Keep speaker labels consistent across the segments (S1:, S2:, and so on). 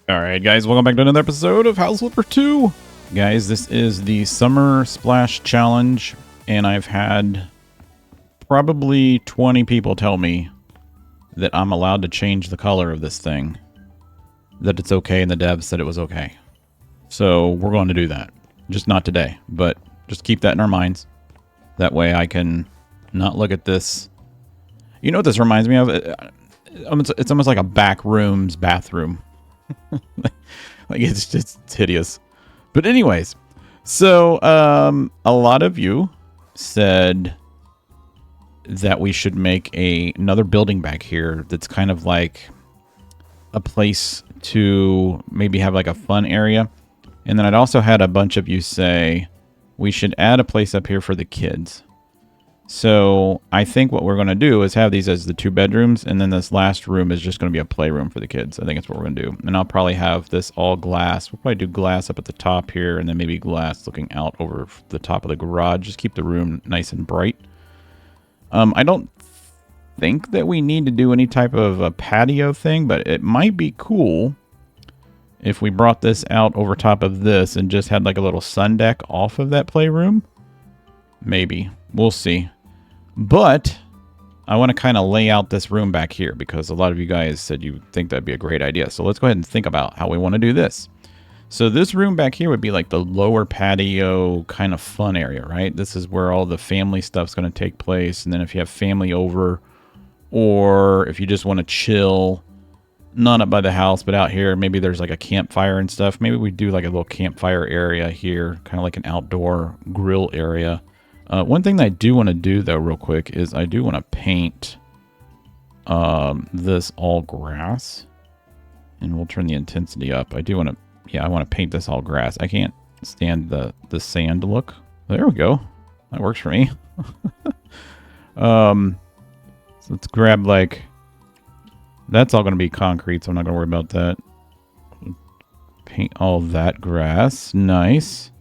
S1: Alright guys, welcome back to another episode of House Flipper 2. Guys, this is the Summer Splash Challenge, and I've had probably 20 people tell me that I'm allowed to change the color of this thing. That it's okay, and the devs said it was okay. So we're going to do that. Just not today, but just keep that in our minds. That way I can not look at this. You know what this reminds me of? It's almost like a back room's bathroom. Like it's hideous. But anyways, so a lot of you said that we should make another building back here that's kind of like a place to maybe have like a fun area. And then I'd also had a bunch of you say we should add a place up here for the kids. So I think what we're going to do is have these as the 2 bedrooms, and then this last room is just going to be a playroom for the kids. I think that's what we're going to do. And I'll probably have this all glass. We'll probably do glass up at the top here, and then maybe glass looking out over the top of the garage. Just keep the room nice and bright. I don't think that we need to do any type of a patio thing, but it might be cool if we brought this out over top of this and just had like a little sun deck off of that playroom. Maybe. We'll see. But I want to kind of lay out this room back here because a lot of you guys said you think that'd be a great idea. So let's go ahead and think about how we want to do this. So this room back here would be like the lower patio kind of fun area, right? This is where all the family stuff's going to take place. And then if you have family over, or if you just want to chill, not up by the house, but out here, maybe there's like a campfire and stuff. Maybe we do like a little campfire area here, kind of like an outdoor grill area. One thing that I do want to do, though, real quick, is I do want to paint this all grass. And we'll turn the intensity up. I do want to, I want to paint this all grass. I can't stand the sand look. There we go. That works for me. So let's grab, like, that's all going to be concrete, so I'm not going to worry about that. Paint all that grass. Nice.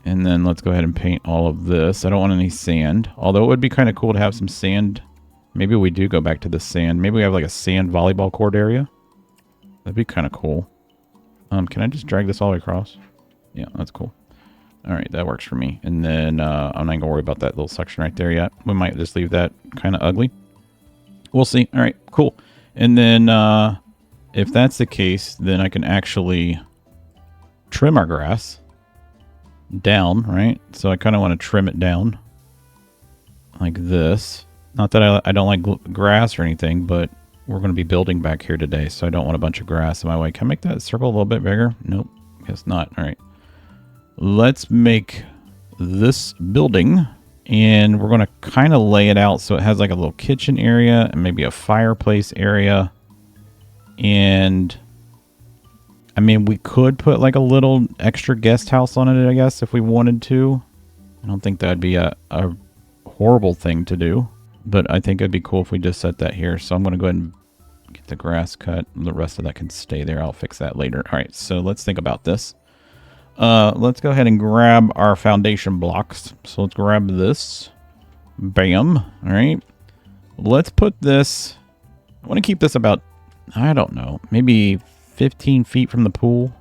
S1: And then let's go ahead and paint all of this. I don't want any sand. Although it would be kind of cool to have some sand. Maybe we do go back to the sand. Maybe we have like a sand volleyball court area. That'd be kind of cool. Can I just drag this all the way across? Yeah, that's cool. All right, that works for me. And then I'm not going to worry about that little section right there yet. We might just leave that kind of ugly. We'll see. All right, cool. And then if that's the case, then I can actually trim our grass down, right? So I kind of want to trim it down like this. Not that I don't like grass or anything, but we're going to be building back here today, so I don't want a bunch of grass in my way. Can I make that circle a little bit bigger? Nope, guess not. All right, let's make this building, and we're going to kind of lay it out so it has like a little kitchen area and maybe a fireplace area. And I mean, we could put like a little extra guest house on it, I guess, if we wanted to. I don't think that'd be a horrible thing to do, but I think it'd be cool if we just set that here. So I'm going to go ahead and get the grass cut. The rest of that can stay there. I'll fix that later. All right, so let's think about this. Let's go ahead and grab our foundation blocks. So let's grab this. Bam. All right. Let's put this. I want to keep this about, I don't know, maybe 15 feet from the pool.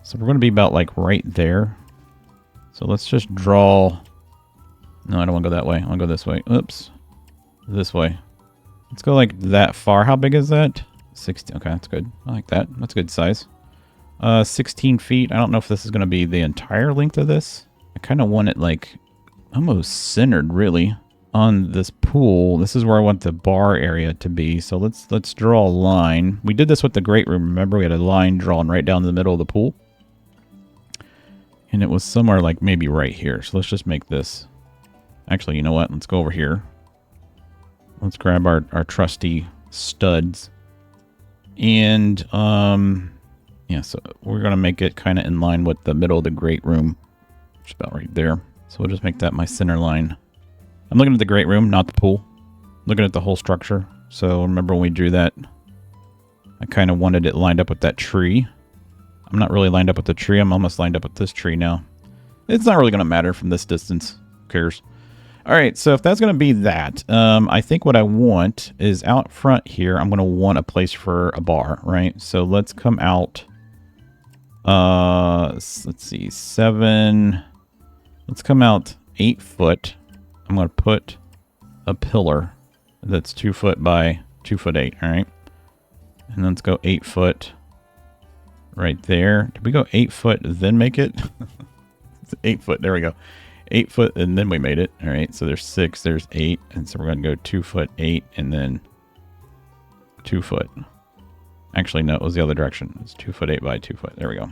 S1: So we're going to be about like right there. So let's just draw. No, I don't want to go that way. I want to go this way. Oops. This way. Let's go like that far. How big is that? 16. Okay, that's good. I like that. That's a good size. 16 feet. I don't know if this is going to be the entire length of this. I kind of want it like almost centered really on this pool. This is where I want the bar area to be. So let's draw a line. We did this with the great room. Remember, we had a line drawn right down the middle of the pool. And it was somewhere like maybe right here. So let's just make this. Actually, you know what? Let's go over here. Let's grab our trusty studs. And yeah, so we're going to make it kind of in line with the middle of the great room. Just about right there. So we'll just make that my center line. I'm looking at the great room, not the pool. Looking at the whole structure. So remember when we drew that, I kind of wanted it lined up with that tree. I'm not really lined up with the tree. I'm almost lined up with this tree now. It's not really going to matter from this distance. Who cares? All right, so if that's going to be that, I think what I want is out front here, I'm going to want a place for a bar, right? So let's come out, let's see, 7, let's come out 8 foot. I'm going to put a pillar that's 2 foot by 2 foot 8, all right? And let's go 8 foot right there. Did we go 8 foot then make it? It's 8 foot, there we go. 8 foot, and then we made it. All right, so there's 6, there's 8, and so we're going to go 2 foot 8, and then 2 foot. Actually, no, it was the other direction. It's 2 foot 8 by 2 foot. There we go.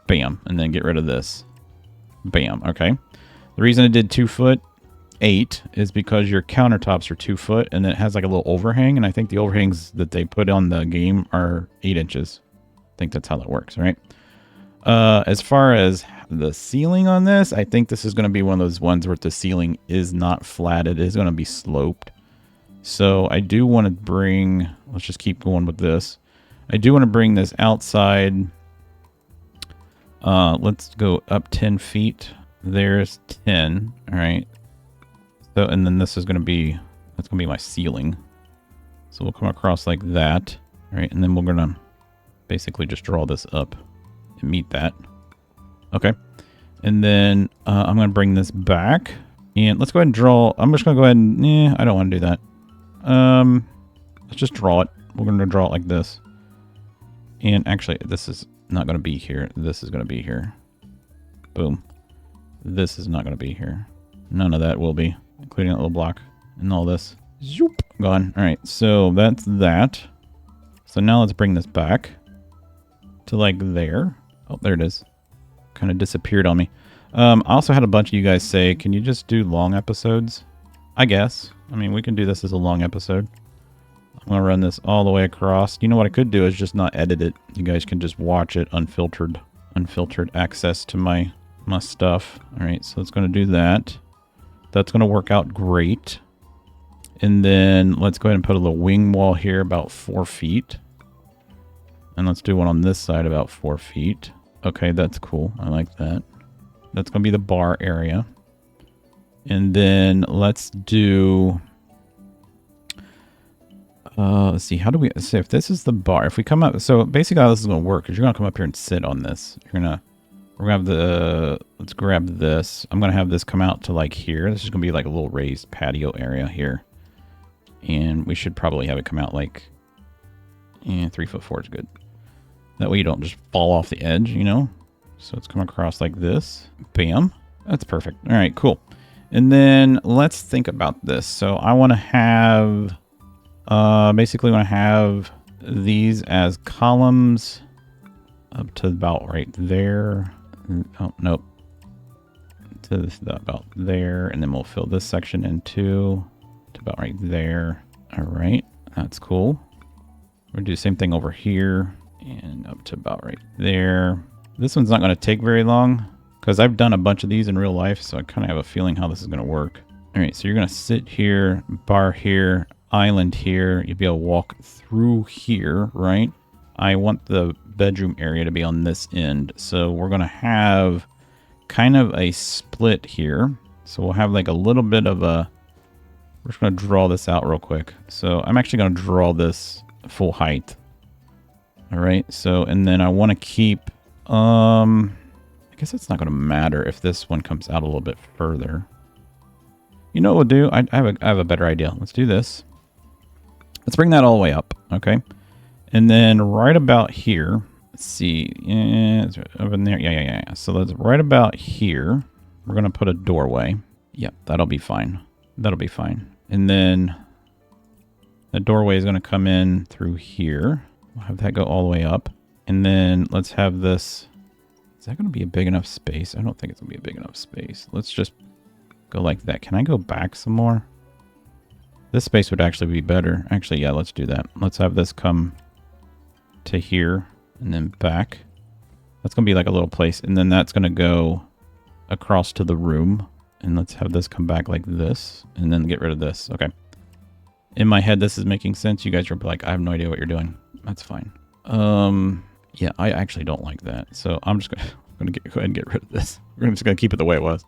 S1: Bam, and then get rid of this. Bam. Okay. The reason I did 2 foot 8 is because your countertops are 2 foot, and it has like a little overhang, and I think the overhangs that they put on the game are 8 inches. I think that's how that works, right? As far as the ceiling on this, I think this is going to be one of those ones where the ceiling is not flat. It is going to be sloped. So I do want to bring, let's just keep going with this. I do want to bring this outside. Let's go up 10 feet. There's 10. All right. So, and then this is going to be, that's going to be my ceiling. So we'll come across like that. All right. And then we're going to basically just draw this up and meet that. Okay. And then I'm going to bring this back. And let's go ahead and draw. I'm just going to go ahead and, I don't want to do that. Let's just draw it. We're going to draw it like this. And actually, this is not going to be here. This is going to be here. Boom. This is not going to be here. None of that will be, including that little block and all this. Zoop, gone. All right, so that's that. So now let's bring this back to like there. Oh, there it is. Kind of disappeared on me. I also had a bunch of you guys say, can you just do long episodes? I guess. I mean, we can do this as a long episode. I'm going to run this all the way across. You know what I could do is just not edit it. You guys can just watch it unfiltered. Unfiltered access to my stuff. All right, so it's going to do that. That's going to work out great. And then let's go ahead and put a little wing wall here about 4 feet. And let's do one on this side about 4 feet. Okay, that's cool. I like that. That's going to be the bar area. And then let's do... let's see, how do we... So if this is the bar, if we come up... So basically how this is going to work is you're going to come up here and sit on this. You're going to... We're going to have the... Let's grab this. I'm going to have this come out to like here. This is going to be like a little raised patio area here. And we should probably have it come out like... 3'4" is good. That way you don't just fall off the edge, you know? So it's come across like this. Bam. That's perfect. All right, cool. And then let's think about this. So I want to have... basically want to have these as columns up to about right there. Oh, nope. To this, about there. And then we'll fill this section in too. To about right there. All right. That's cool. We'll do the same thing over here. And up to about right there. This one's not going to take very long because I've done a bunch of these in real life. So I kind of have a feeling how this is going to work. All right. So you're going to sit here, bar here, island here. You'll be able to walk through here, right? I want the bedroom area to be on this end. So we're going to have kind of a split here. So we'll have like a little bit of a... We're just going to draw this out real quick. So I'm actually going to draw this full height. All right. So, and then I want to keep... I guess it's not going to matter if this one comes out a little bit further. You know what we'll do? I have a better idea. Let's do this. Let's bring that all the way up, okay? And then right about here, let's see, yeah, it's over there, yeah. So let's right about here, we're gonna put a doorway. Yep, that'll be fine. That'll be fine. And then the doorway is gonna come in through here. We'll have that go all the way up. And then let's have this, is that gonna be a big enough space? I don't think it's gonna be a big enough space. Let's just go like that. Can I go back some more? This space would actually be better. Actually, yeah, let's do that. Let's have this come to here and then back. That's going to be like a little place. And then that's going to go across to the room. And let's have this come back like this and then get rid of this. Okay. In my head, this is making sense. You guys are like, I have no idea what you're doing. That's fine. Yeah, I actually don't like that. So I'm just going to go ahead and get rid of this. We're just going to keep it the way it was.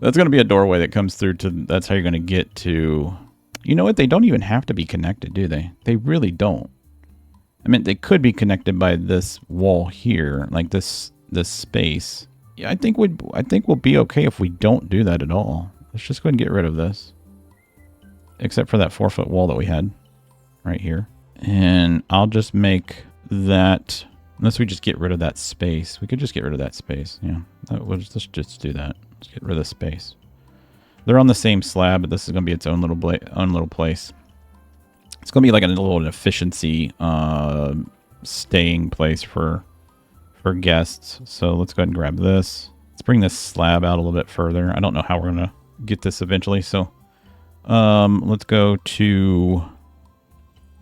S1: That's going to be a doorway that comes through to, that's how you're going to get to, you know what? They don't even have to be connected, do they? They really don't. I mean, they could be connected by this wall here, like this space. Yeah, I think we'll be okay if we don't do that at all. Let's just go ahead and get rid of this. Except for that 4-foot wall that we had right here. And I'll just make that, unless we just get rid of that space. We could just get rid of that space. Yeah, let's just do that. Let's get rid of the space. They're on the same slab, but this is going to be its own little place. It's going to be like a little efficiency staying place for guests. So let's go ahead and grab this. Let's bring this slab out a little bit further. I don't know how we're going to get this eventually. So let's go to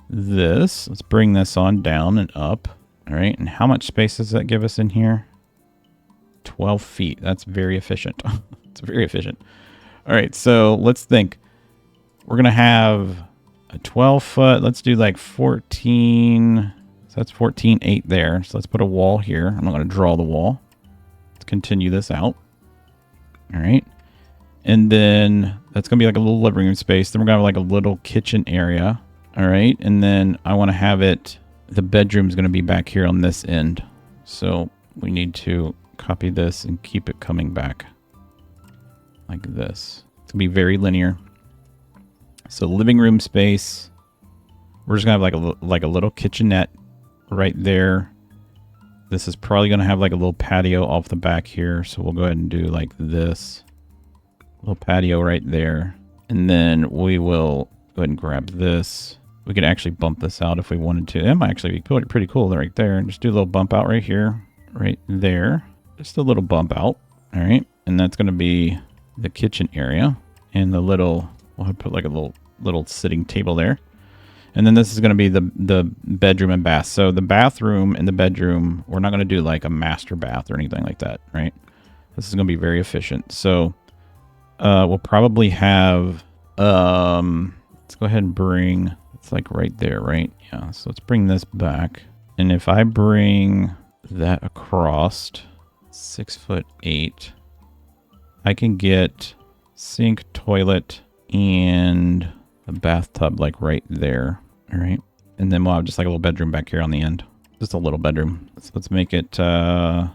S1: this. Let's bring this on down and up. All right. And how much space does that give us in here? 12 feet. That's very efficient. It's very efficient. All right. So let's think. We're going to have a 12-foot. Let's do like 14. So that's 14.8 there. So let's put a wall here. I'm not going to draw the wall. Let's continue this out. All right. And then that's going to be like a little living room space. Then we're going to have like a little kitchen area. All right. And then I want to have it, the bedroom is going to be back here on this end. So we need to copy this and keep it coming back like this. It's going to be very linear. So living room space, we're just going to have like a little kitchenette right there. This is probably going to have like a little patio off the back here. So we'll go ahead and do like this. Little patio right there. And then we will go ahead and grab this. We could actually bump this out if we wanted to. That might actually be pretty cool right there. And just do a little bump out right here. Right there. Just a little bump out. All right. And that's going to be the kitchen area. And the little, we'll put like a little sitting table there. And then this is going to be the bedroom and bath. So the bathroom and the bedroom, we're not going to do like a master bath or anything like that, right? This is going to be very efficient. So we'll probably have, let's go ahead and bring, it's like right there, right? Yeah, so let's bring this back. And if I bring that across 6'8", I can get sink, toilet, and a bathtub like right there. All right. And then we'll have just like a little bedroom back here on the end. Just a little bedroom. So let's make it, yeah,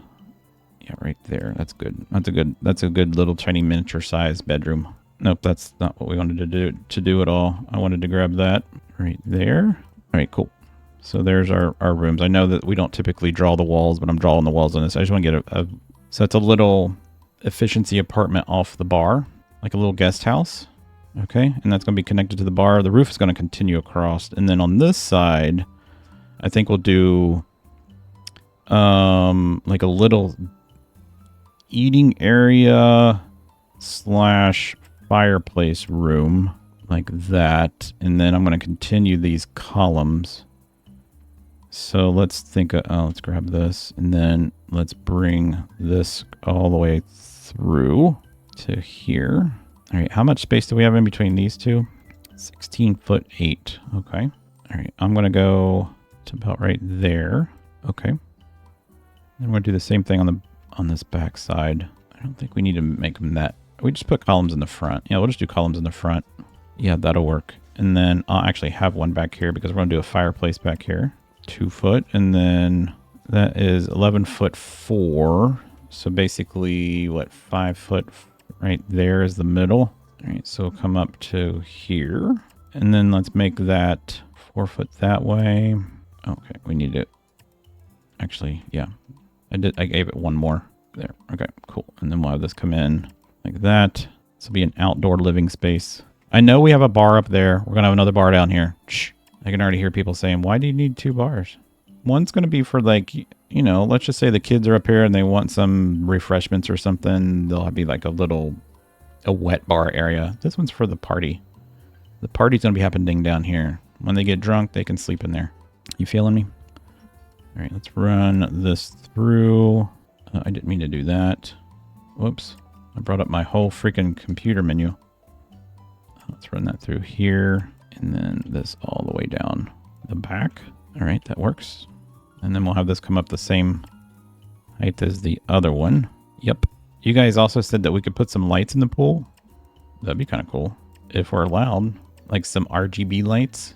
S1: right there. That's good. That's a good little tiny miniature size bedroom. Nope, that's not what we wanted to do at all. I wanted to grab that right there. All right, cool. So there's our rooms. I know that we don't typically draw the walls, but I'm drawing the walls on this. I just want to get so it's a little efficiency apartment off the bar, like a little guest house. Okay, and that's going to be connected to the bar. The roof is going to continue across. And then on this side, I think we'll do like a little eating area / fireplace room like that. And then I'm going to continue these columns. So let's think, let's grab this and then let's bring this all the way through to here. All right, how much space do we have in between these two? 16'8". Okay. All right, I'm going to go to about right there. Okay. And we're going to do the same thing on this back side. I don't think we need to make them that. We just put columns in the front. Yeah, we'll just do columns in the front. Yeah, that'll work. And then I'll actually have one back here because we're going to do a fireplace back here. 2 foot. And then that is 11'4". So basically, what, 5 foot right there is the middle. All right, so come up to here. And then let's make that 4 foot that way. Okay, we need it. Actually, yeah. I gave it one more there. Okay, cool. And then we'll have this come in like that. This will be an outdoor living space. I know we have a bar up there. We're going to have another bar down here. Shh. I can already hear people saying, why do you need 2 bars? One's going to be for like, you know, let's just say the kids are up here and they want some refreshments or something. There'll be like a wet bar area. This one's for the party. The party's going to be happening down here. When they get drunk, they can sleep in there. You feeling me? All right, let's run this through. I didn't mean to do that. Whoops. I brought up my whole freaking computer menu. Let's run that through here. And then this all the way down the back. All right, that works. And then we'll have this come up the same height as the other one. Yep. You guys also said that we could put some lights in the pool. That'd be kind of cool if we're allowed. Like some RGB lights,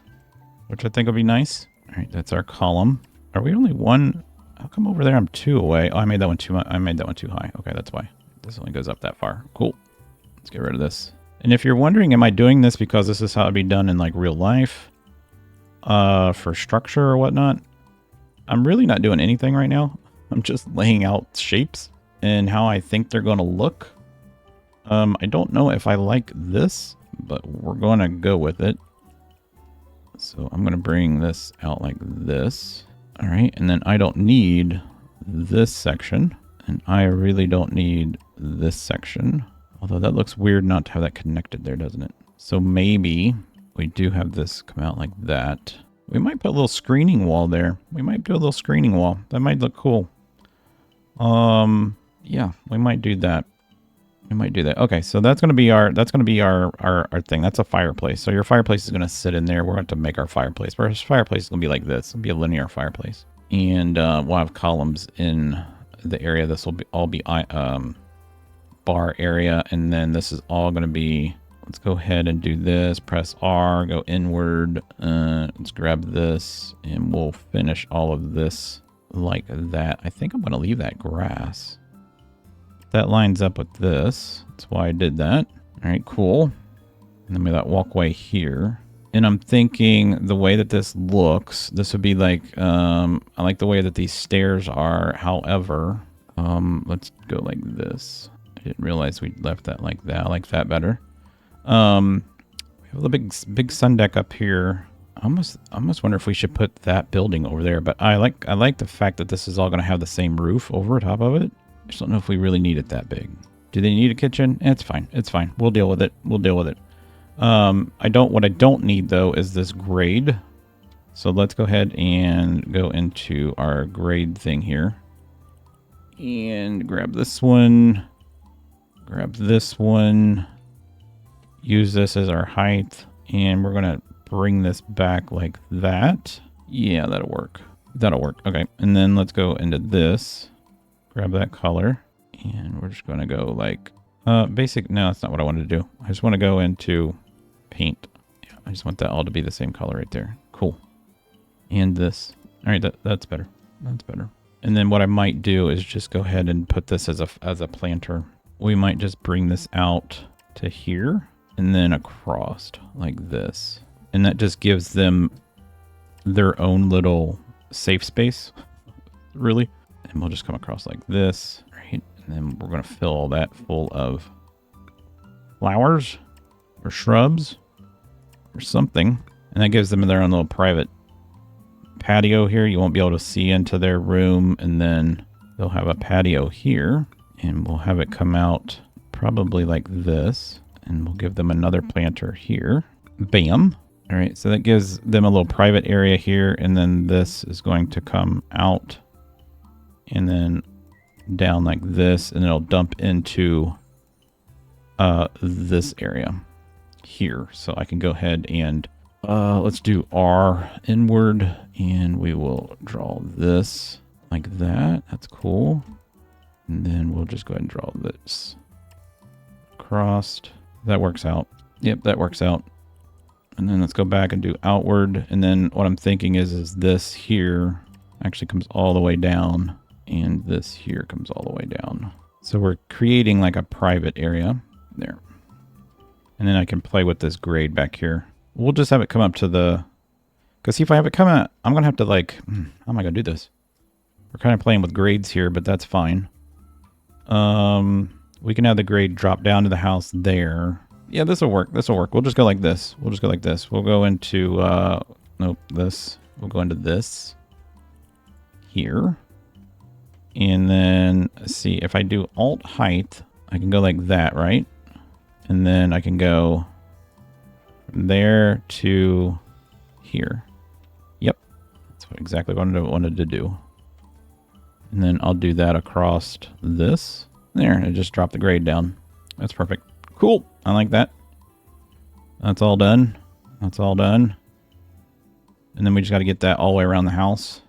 S1: which I think would be nice. All right, that's our column. Are we only one? How come over there I'm 2 away? Oh, I made that one too much. I made that one too high. Okay, that's why. This only goes up that far. Cool. Let's get rid of this. And if you're wondering, am I doing this because this is how it'd be done in like real life? For structure or whatnot? I'm really not doing anything right now. I'm just laying out shapes and how I think they're going to look. I don't know if I like this, but we're going to go with it. So I'm going to bring this out like this. All right. And then I don't need this section. And I really don't need this section. Although that looks weird not to have that connected there, doesn't it? So maybe we do have this come out like that. We might put a little screening wall there. We might do a little screening wall. That might look cool. Yeah, we might do that. We might do that. Okay, so that's gonna be our thing. That's a fireplace. So your fireplace is gonna sit in there. We're going to make our fireplace. Our fireplace is gonna be like this. It'll be a linear fireplace. And we'll have columns in the area. This will be all be bar area, and then this is all gonna be, let's go ahead and do this. Press R, go inward. Let's grab this, and we'll finish all of this like that. I think I'm going to leave that grass. That lines up with this. That's why I did that. All right, cool. And then we have that walkway here. And I'm thinking the way that this looks, this would be like, I like the way that these stairs are. However, let's go like this. I didn't realize we left that like that. I like that better. We have a big sun deck up here. I almost wonder if we should put that building over there, but I like the fact that this is all going to have the same roof over top of it. I just don't know if we really need it that big. Do they need a kitchen? It's fine. It's fine. We'll deal with it. We'll deal with it. What I don't need though is this grade. So let's go ahead and go into our grade thing here and grab this one, grab this one, use this as our height, and we're going to bring this back like that. Yeah, that'll work. That'll work. Okay. And then let's go into this, grab that color, and we're just going to go like, basic. No, that's not what I wanted to do. I just want to go into paint. Yeah, I just want that all to be the same color right there. Cool. And this. All right. That's better. That's better. And then what I might do is just go ahead and put this as a planter. We might just bring this out to here and then across like this. And that just gives them their own little safe space, really. And we'll just come across like this, right? And then we're going to fill all that full of flowers or shrubs or something. And that gives them their own little private patio here. You won't be able to see into their room. And then they'll have a patio here. And we'll have it come out probably like this. And we'll give them another planter here. Bam. All right, so that gives them a little private area here, and then this is going to come out and then down like this, and it'll dump into this area here. So I can go ahead and let's do R inward, and we will draw this like that. That's cool. And then we'll just go ahead and draw this across. That works out. Yep, that works out. And then let's go back and do outward. And then what I'm thinking is this here actually comes all the way down. And this here comes all the way down. So we're creating like a private area there. And then I can play with this grade back here. We'll just have it come up to the... Because see, if I have it come out, I'm going to have to like... How am I going to do this? We're kind of playing with grades here, but that's fine. We can have the grade drop down to the house there. Yeah, this will work. This will work. We'll just go like this. We'll just go like this. We'll go into, nope, this. We'll go into this here. And then, let's see, if I do alt height, I can go like that, right? And then I can go from there to here. Yep. That's exactly what I wanted to do. And then I'll do that across this. There, and just drop the grade down. That's perfect. Cool. I like that. That's all done. That's all done. And then we just got to get that all the way around the house.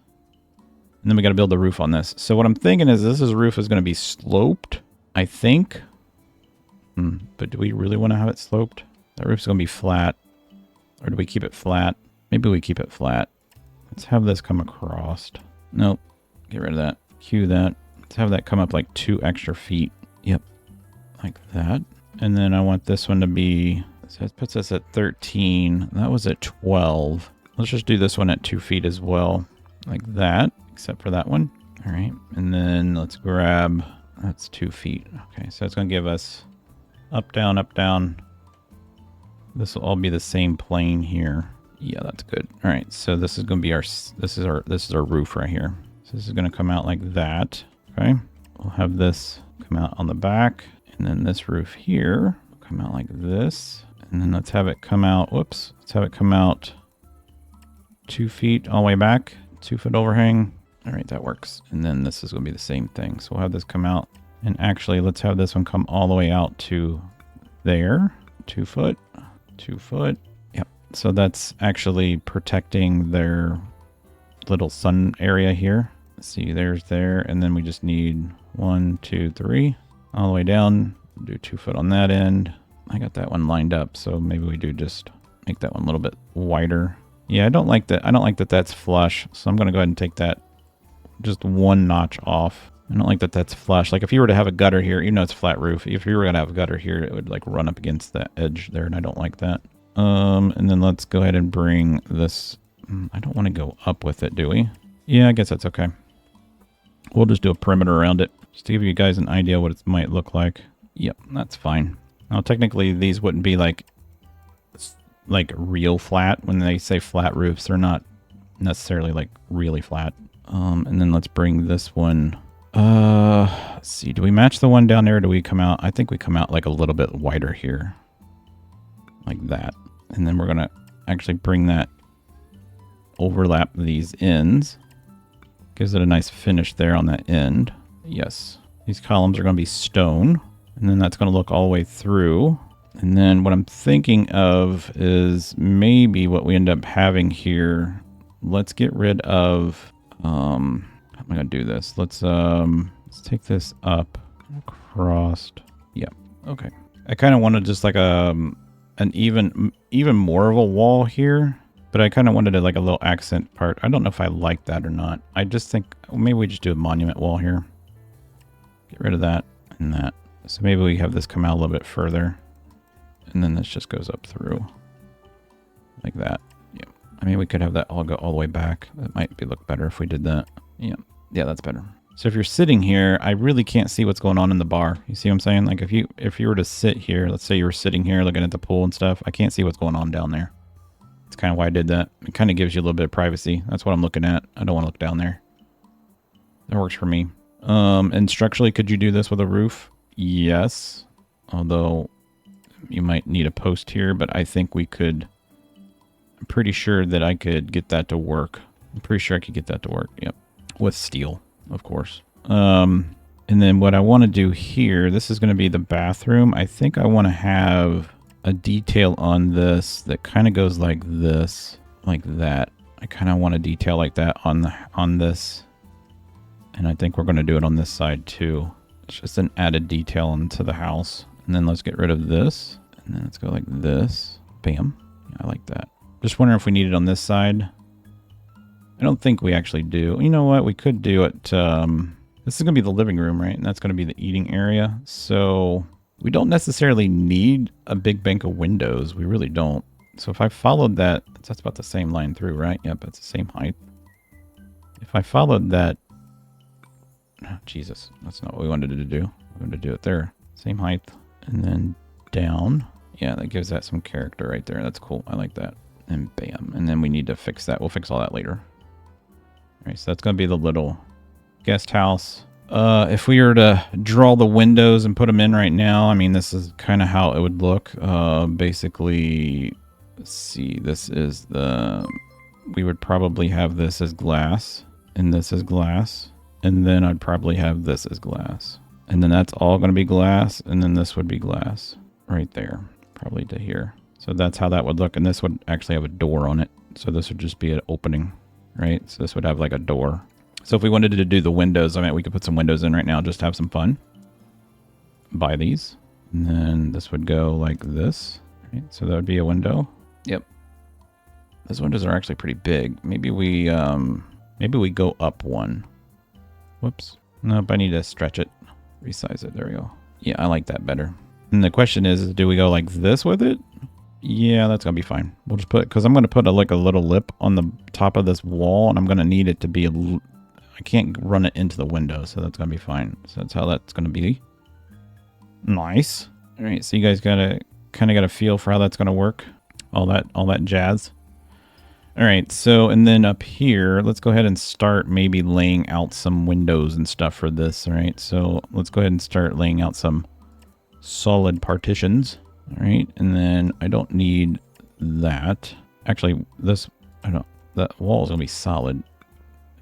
S1: And then we got to build the roof on this. So what I'm thinking is this roof is going to be sloped. I think. But do we really want to have it sloped? That roof's going to be flat. Or do we keep it flat? Maybe we keep it flat. Let's have this come across. Nope. Get rid of that. Cue that. Let's have that come up like 2 extra feet. Yep. Like that. And then I want this one to be... So that puts us at 13. That was at 12. Let's just do this one at 2 feet as well. Like that. Except for that one. All right. And then let's grab... That's 2 feet. Okay. So it's going to give us up, down, up, down. This will all be the same plane here. Yeah, that's good. All right. So this is going to be our... This is our roof right here. So this is going to come out like that. Okay. We'll have this come out on the back. And then this roof here will come out like this. And then let's have it come out. Whoops. Let's have it come out 2 feet all the way back. 2 foot overhang. All right, that works. And then this is going to be the same thing. So we'll have this come out. And actually, let's have this one come all the way out to there. 2 foot. 2 foot. Yep. So that's actually protecting their little sun area here. See, there's there. And then we just need 1, 2, 3. All the way down. Do 2 foot on that end. I got that one lined up. So maybe we do just make that one a little bit wider. Yeah, I don't like that. I don't like that that's flush. So I'm going to go ahead and take that just 1 notch off. I don't like that that's flush. Like if you were to have a gutter here, even though it's flat roof, if you were going to have a gutter here, it would like run up against that edge there. And I don't like that. And then let's go ahead and bring this. I don't want to go up with it, do we? Yeah, I guess that's okay. We'll just do a perimeter around it. Just to give you guys an idea what it might look like. Yep, that's fine. Now, technically, these wouldn't be like real flat. When they say flat roofs, they're not necessarily like really flat. And then let's bring this one. Let's see. Do we match the one down there or do we come out? I think we come out like a little bit wider here. Like that. And then we're going to actually bring that, overlap these ends. Gives it a nice finish there on that end. Yes. These columns are going to be stone. And then that's going to look all the way through. And then what I'm thinking of is maybe what we end up having here. Let's get rid of... how am I going to do this? Let's take this up across. Yep. Okay. I kind of wanted just like an even more of a wall here. But I kind of wanted like a little accent part. I don't know if I like that or not. I just think maybe we just do a monument wall here. Get rid of that and that. So maybe we have this come out a little bit further. And then this just goes up through. Like that. Yeah. I mean, we could have that all go all the way back. That might look better if we did that. Yeah. Yeah, that's better. So if you're sitting here, I really can't see what's going on in the bar. You see what I'm saying? Like if you were to sit here, let's say you were sitting here looking at the pool and stuff, I can't see what's going on down there. That's kind of why I did that. It kind of gives you a little bit of privacy. That's what I'm looking at. I don't want to look down there. That works for me. And structurally, could you do this with a roof? Yes. Although you might need a post here, but I think we could. I'm pretty sure that I could get that to work. I'm pretty sure I could get that to work. Yep. With steel, of course. And then what I want to do here, this is going to be the bathroom. I think I want to have a detail on this that kind of goes like this, like that. I kind of want a detail like that on this. And I think we're going to do it on this side too. It's just an added detail into the house. And then let's get rid of this. And then let's go like this. Bam. Yeah, I like that. Just wondering if we need it on this side. I don't think we actually do. You know what? We could do it. This is going to be the living room, right? And that's going to be the eating area. So we don't necessarily need a big bank of windows. We really don't. So if I followed that, that's about the same line through, right? Yep, it's the same height. If I followed that, oh, Jesus, that's not what we wanted to do. We wanted to do it there. Same height. And then down. Yeah, that gives that some character right there. That's cool. I like that. And bam. And then we need to fix that. We'll fix all that later. All right, so that's going to be the little guest house. If we were to draw the windows and put them in right now, I mean, this is kind of how it would look. Basically, let's see, this is the, we would probably have this as glass, and this as glass, and then I'd probably have this as glass. And then that's all going to be glass, and then this would be glass right there, probably to here. So that's how that would look, and this would actually have a door on it. So this would just be an opening, right? So this would have like a door. So if we wanted to do the windows, I mean, we could put some windows in right now, just to have some fun. buy these. And then this would go like this. Right? So that would be a window. Yep. Those windows are actually pretty big. Maybe we go up one. Whoops. Nope, I need to stretch it. Resize it. There we go. Yeah, I like that better. And the question is, do we go like this with it? Yeah, that's going to be fine. We'll just put, because I'm going to put like a little lip on the top of this wall, and I'm going to need it to be, I can't run it into the window, so that's going to be fine. So that's how that's going to be. Nice. All right, so you guys kind of got a feel for how that's going to work. All that jazz. All right, so, and then up here, let's go ahead and start maybe laying out some windows and stuff for this. All right, so let's go ahead and start laying out some solid partitions. All right, and then I don't need that. Actually, that wall is gonna be solid.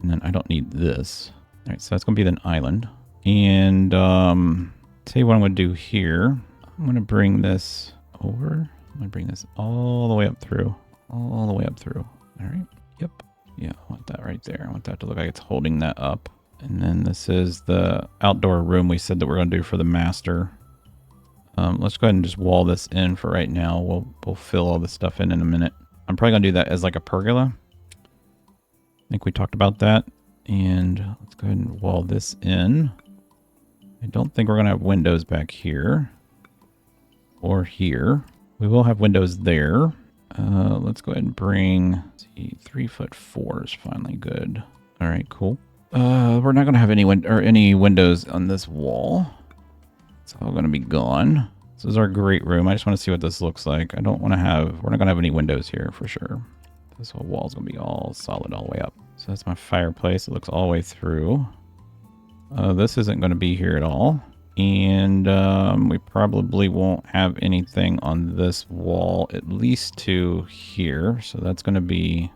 S1: And then I don't need this. All right, so that's gonna be an island. And tell you what I'm gonna do here. I'm gonna bring this over. I'm gonna bring this all the way up through. All the way up through. All right, yep. Yeah, I want that right there. I want that to look like it's holding that up. And then this is the outdoor room we said that we're gonna do for the master. Let's go ahead and just wall this in for right now. We'll fill all this stuff in a minute. I'm probably gonna do that as like a pergola. I think we talked about that. And let's go ahead and wall this in. I don't think we're gonna have windows back here or here. We will have windows there. Let's go ahead and bring, let's see, 3'4" is finally good. All right, cool. We're not gonna have any windows on this wall. It's all going to be gone. This is our great room. I just want to see what this looks like. We're not going to have any windows here for sure. This whole wall is going to be all solid all the way up. So that's my fireplace. It looks all the way through. This isn't going to be here at all. And we probably won't have anything on this wall, at least to here. So that's going to be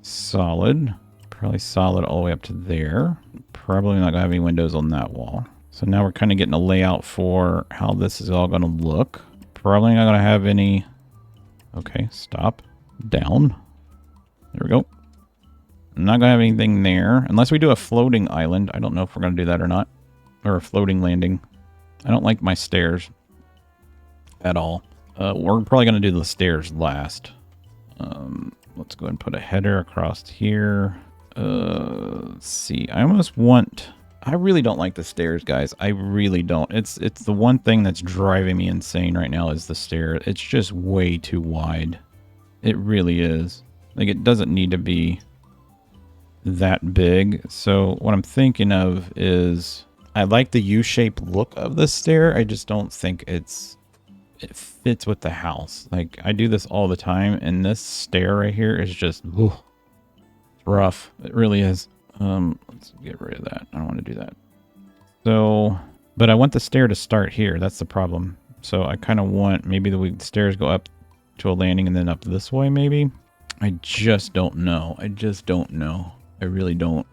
S1: solid. Probably solid all the way up to there. Probably not going to have any windows on that wall. So now we're kind of getting a layout for how this is all going to look. Probably not going to have any... Okay, stop. Down. There we go. I'm not going to have anything there. Unless we do a floating island. I don't know if we're going to do that or not. Or a floating landing. I don't like my stairs at all. We're probably going to do the stairs last. Let's go ahead and put a header across here. Let's see. I really don't like the stairs, guys. I really don't. It's the one thing that's driving me insane right now is the stair. It's just way too wide. It really is. Like, it doesn't need to be that big. So what I'm thinking of is I like the U-shaped look of the stair. I just don't think it fits with the house. Like, I do this all the time, and this stair right here is just it's rough. It really is. Let's get rid of that. I don't want to do that. So, but I want the stair to start here. That's the problem. So I kind of want maybe the stairs go up to a landing and then up this way, maybe. I just don't know. I really don't.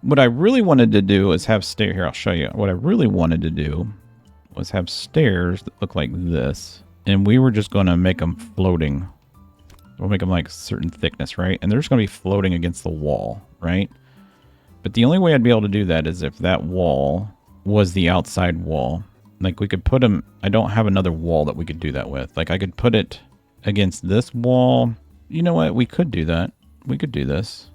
S1: What I really wanted to do is have stairs. Here, I'll show you. What I really wanted to do was have stairs that look like this. And we were just going to make them floating. We'll make them like a certain thickness, right? And they're just going to be floating against the wall, right? But the only way I'd be able to do that is if that wall was the outside wall. Like, we could put them... I don't have another wall that we could do that with. Like, I could put it against this wall. You know what? We could do that. We could do this.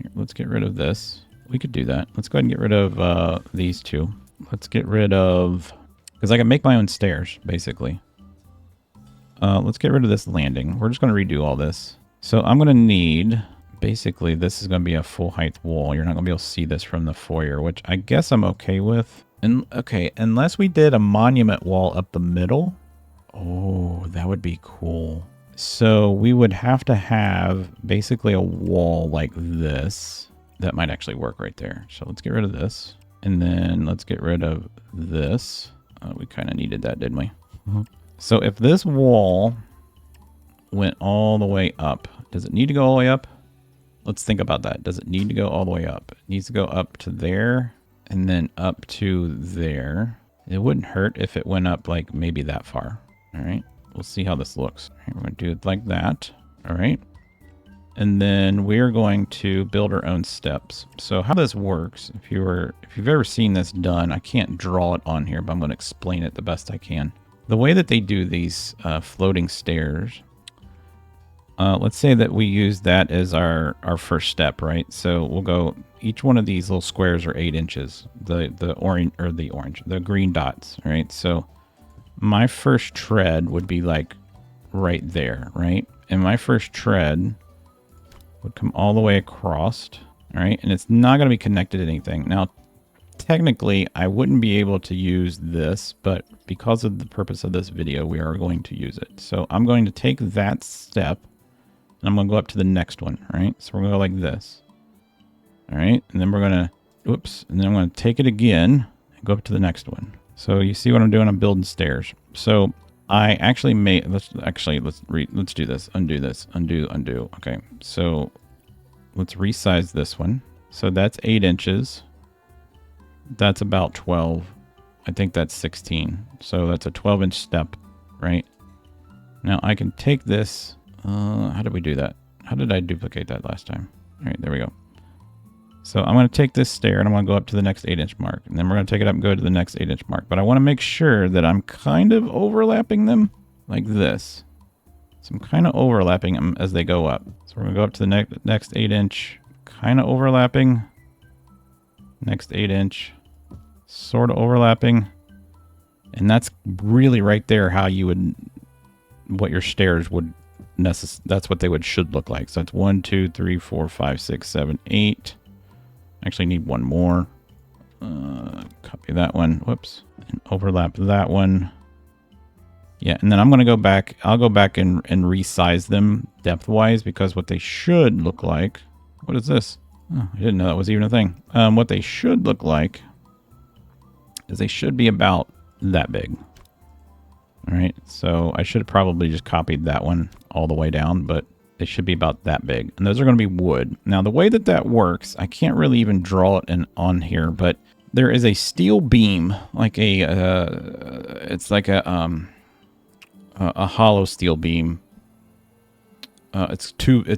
S1: Here, let's get rid of this. We could do that. Let's go ahead and get rid of these two. Let's get rid of... Because I can make my own stairs, basically. Let's get rid of this landing. We're just going to redo all this. So I'm going to need... Basically, this is going to be a full height wall. You're not going to be able to see this from the foyer, which I guess I'm okay with. And okay, unless we did a monument wall up the middle. Oh, that would be cool. So we would have to have basically a wall like this. That might actually work right there. So let's get rid of this. And then let's get rid of this. We kind of needed that, didn't we? Mm-hmm. So if this wall went all the way up, does it need to go all the way up? Let's think about that. Does it need to go all the way up? It needs to go up to there and then up to there. It wouldn't hurt if it went up like maybe that far. All right. We'll see how this looks. All right, we're going to do it like that. All right. And then we're going to build our own steps. So how this works, if you've ever seen this done, I can't draw it on here, but I'm going to explain it the best I can. The way that they do these floating stairs, let's say that we use that as our first step, right? So we'll go, each one of these little squares are 8 inches, the green dots, right? So my first tread would be like right there, right? And my first tread would come all the way across, all right? And it's not going to be connected to anything. Now, technically, I wouldn't be able to use this, but because of the purpose of this video, we are going to use it. So I'm going to take that step, and I'm going to go up to the next one, right? So we're going to go like this, all right? And then we're going to, oops, and then I'm going to take it again and go up to the next one. So you see what I'm doing? I'm building stairs. So I actually made, let's do this. Undo this. Undo. Okay. So let's resize this one. So that's 8 inches. That's about 12. I think that's 16. So that's a 12-inch step, right? Now I can take this. How did we do that? How did I duplicate that last time? All right, there we go. So I'm going to take this stair and I'm going to go up to the next 8-inch mark. And then we're going to take it up and go to the next 8-inch mark. But I want to make sure that I'm kind of overlapping them like this. So I'm kind of overlapping them as they go up. So we're going to go up to the next 8-inch, kind of overlapping. Next 8-inch, sort of overlapping. And that's really right there how you would, what your stairs would that's what they should look like. So it's 1, 2, 3, 4, 5, 6, 7, 8. Actually need one more. Copy that one. Whoops. And overlap that one. Yeah, and then I'm going to go back. I'll go back and resize them depth-wise because what they should look like... What is this? Oh, I didn't know that was even a thing. What they should look like is they should be about that big. All right, so I should have probably just copied that one all the way down, but they should be about that big. And those are going to be wood. Now, the way that that works, I can't really even draw it on here, but there is a steel beam, like it's like a hollow steel beam. It's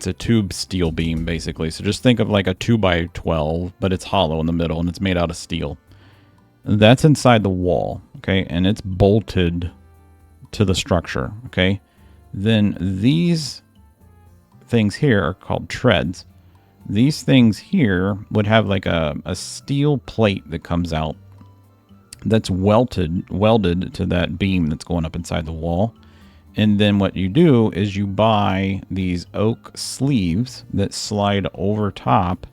S1: a tube steel beam, basically. So just think of like a 2x12, but it's hollow in the middle, and it's made out of steel. That's inside the wall, okay? And it's bolted to the structure, okay? Then these things here are called treads. These things here would have like a steel plate that comes out that's welded to that beam that's going up inside the wall. And then what you do is you buy these oak sleeves that slide over top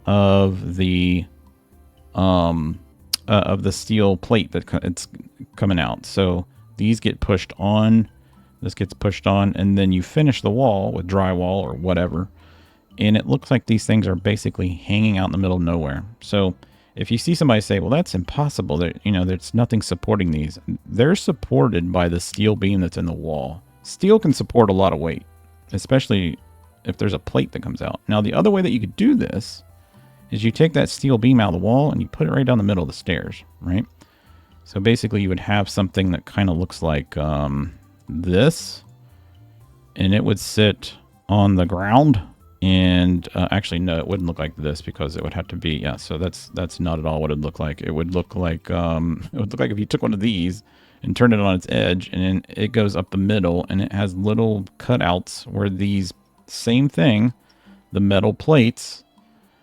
S1: of the steel plate that it's coming out. So these get pushed on, this gets pushed on, and then you finish the wall with drywall or whatever. And it looks like these things are basically hanging out in the middle of nowhere. So if you see somebody say, well, that's impossible, there's nothing supporting these, they're supported by the steel beam that's in the wall. Steel can support a lot of weight, especially if there's a plate that comes out. Now, the other way that you could do this is you take that steel beam out of the wall and you put it right down the middle of the stairs, right? So basically you would have something that kind of looks like this, and it would sit on the ground. And actually, no, it wouldn't look like this because it would have to be, yeah, so that's not at all what it would look like. It would look like if you took one of these and turned it on its edge, and then it goes up the middle, and it has little cutouts where these same thing, the metal plates,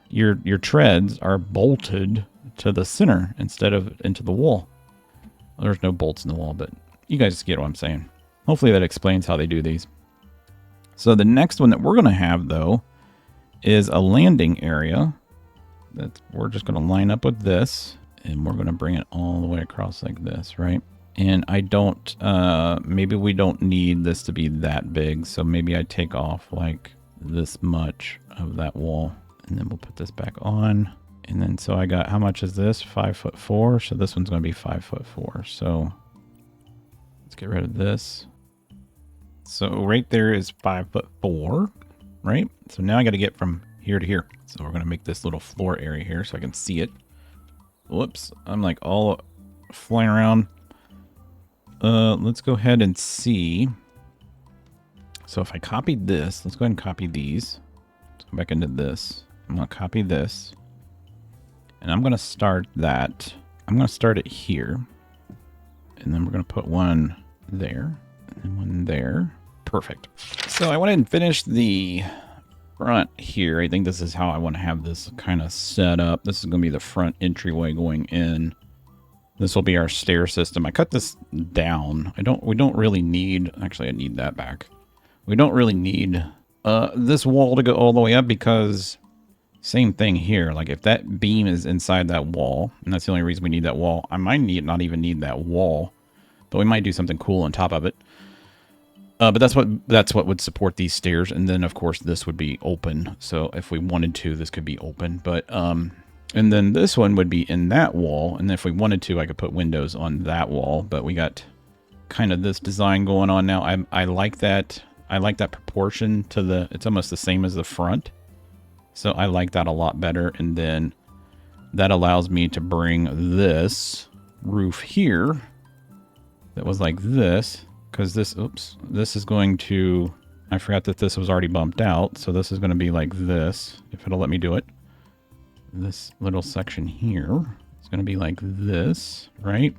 S1: your treads are bolted to the center instead of into the wall. There's no bolts in the wall, but you guys get what I'm saying. Hopefully that explains how they do these. So the next one that we're going to have, though, is a landing area that we're just going to line up with this, and we're going to bring it all the way across like this, right? And I don't, maybe we don't need this to be that big, so maybe I take off like this much of that wall, and then we'll put this back on. And then, so I got, how much is this? 5'4", so this one's going to be 5'4". So let's get rid of this. So right there is 5'4", right? So now I got to get from here to here. So we're going to make this little floor area here so I can see it. Whoops, I'm like all flying around. Let's go ahead and see So if I copied this, let's go ahead and copy these. Let's go back into this. I'm going to copy this. And I'm going to start that. I'm going to start it here. And then we're going to put one there. And one there. Perfect. So I went ahead and finished the front here. I think this is how I want to have this kind of set up. This is going to be the front entryway going in. This will be our stair system. I cut this down. We don't really need, actually I need that back. We don't really need this wall to go all the way up because same thing here. Like if that beam is inside that wall, and that's the only reason we need that wall, I might not even need that wall, but we might do something cool on top of it. But that's what would support these stairs. And then of course this would be open. So if we wanted to, this could be open, but, and then this one would be in that wall. And if we wanted to, I could put windows on that wall, but we got kind of this design going on now. I like that. I like that proportion to the, it's almost the same as the front. So I like that a lot better. And then that allows me to bring this roof here that was like this, because this, oops, this is going to, I forgot that this was already bumped out. So this is going to be like this, if it'll let me do it. This little section here is going to be like this, right?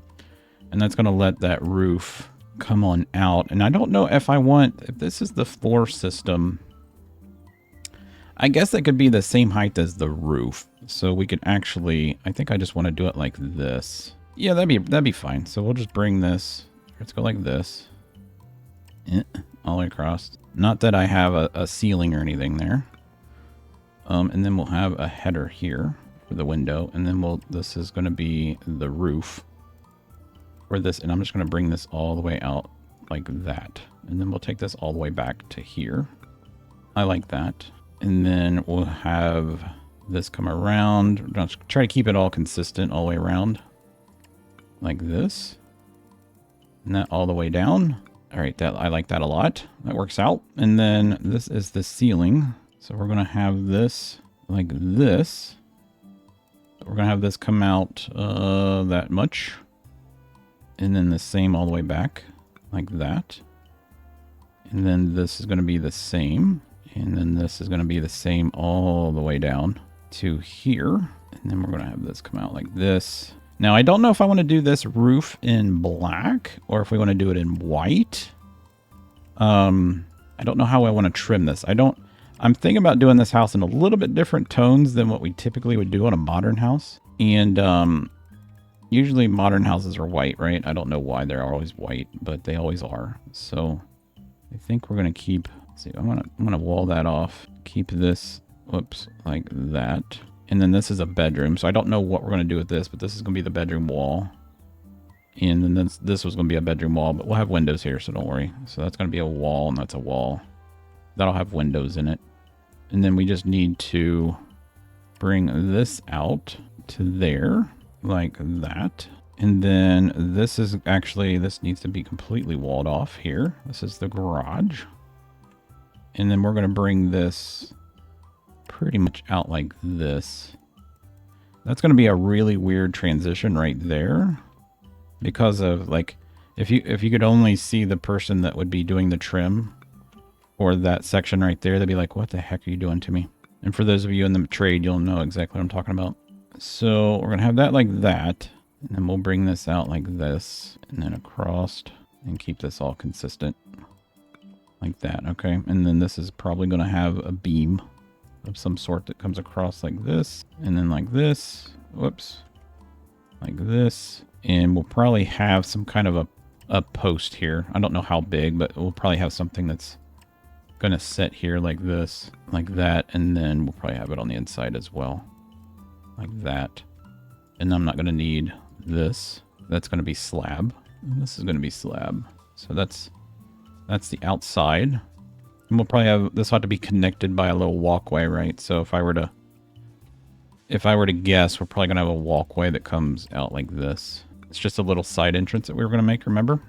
S1: And that's going to let that roof come on out. And I don't know if if this is the floor system, I guess that could be the same height as the roof. So we could actually, I think I just want to do it like this. Yeah, that'd be fine. So we'll just bring this, let's go like this. All the way across. Not that I have a ceiling or anything there. And then we'll have a header here for the window. And then this is going to be the roof for this. And I'm just going to bring this all the way out like that. And then we'll take this all the way back to here. I like that. And then we'll have this come around. Just try to keep it all consistent all the way around. Like this. And that all the way down. All right, I like that a lot. That works out. And then this is the ceiling. So we're going to have this like this. We're going to have this come out that much. And then the same all the way back like that. And then this is going to be the same. And then this is going to be the same all the way down to here. And then we're going to have this come out like this. Now, I don't know if I want to do this roof in black or if we want to do it in white. I don't know how I want to trim this. I'm thinking about doing this house in a little bit different tones than what we typically would do on a modern house. And usually modern houses are white, right? I don't know why they're always white, but they always are. So I think we're going to keep, let's see, I'm going to wall that off. Keep this, whoops, like that. And then this is a bedroom. So I don't know what we're going to do with this, but this is going to be the bedroom wall. And then this was going to be a bedroom wall, but we'll have windows here, so don't worry. So that's going to be a wall, and that's a wall. That'll have windows in it. And then we just need to bring this out to there, like that. And then this needs to be completely walled off here. This is the garage. And then we're going to bring this pretty much out like this. That's going to be a really weird transition right there. Because of, like, if you could only see the person that would be doing the trim, or that section right there, they'd be like, what the heck are you doing to me? And for those of you in the trade, you'll know exactly what I'm talking about. So we're going to have that like that. And then we'll bring this out like this. And then across. And keep this all consistent. Like that, okay? And then this is probably going to have a beam of some sort that comes across like this. And then like this. Whoops. Like this. And we'll probably have some kind of a post here. I don't know how big, but we'll probably have something that's going to sit here like this, like that, and then we'll probably have it on the inside as well, like that. And I'm not going to need this. That's going to be slab. And this is going to be slab. So that's the outside. And we'll probably have this ought to be connected by a little walkway, right? So if I were to guess, we're probably going to have a walkway that comes out like this. It's just a little side entrance that we were going to make, remember?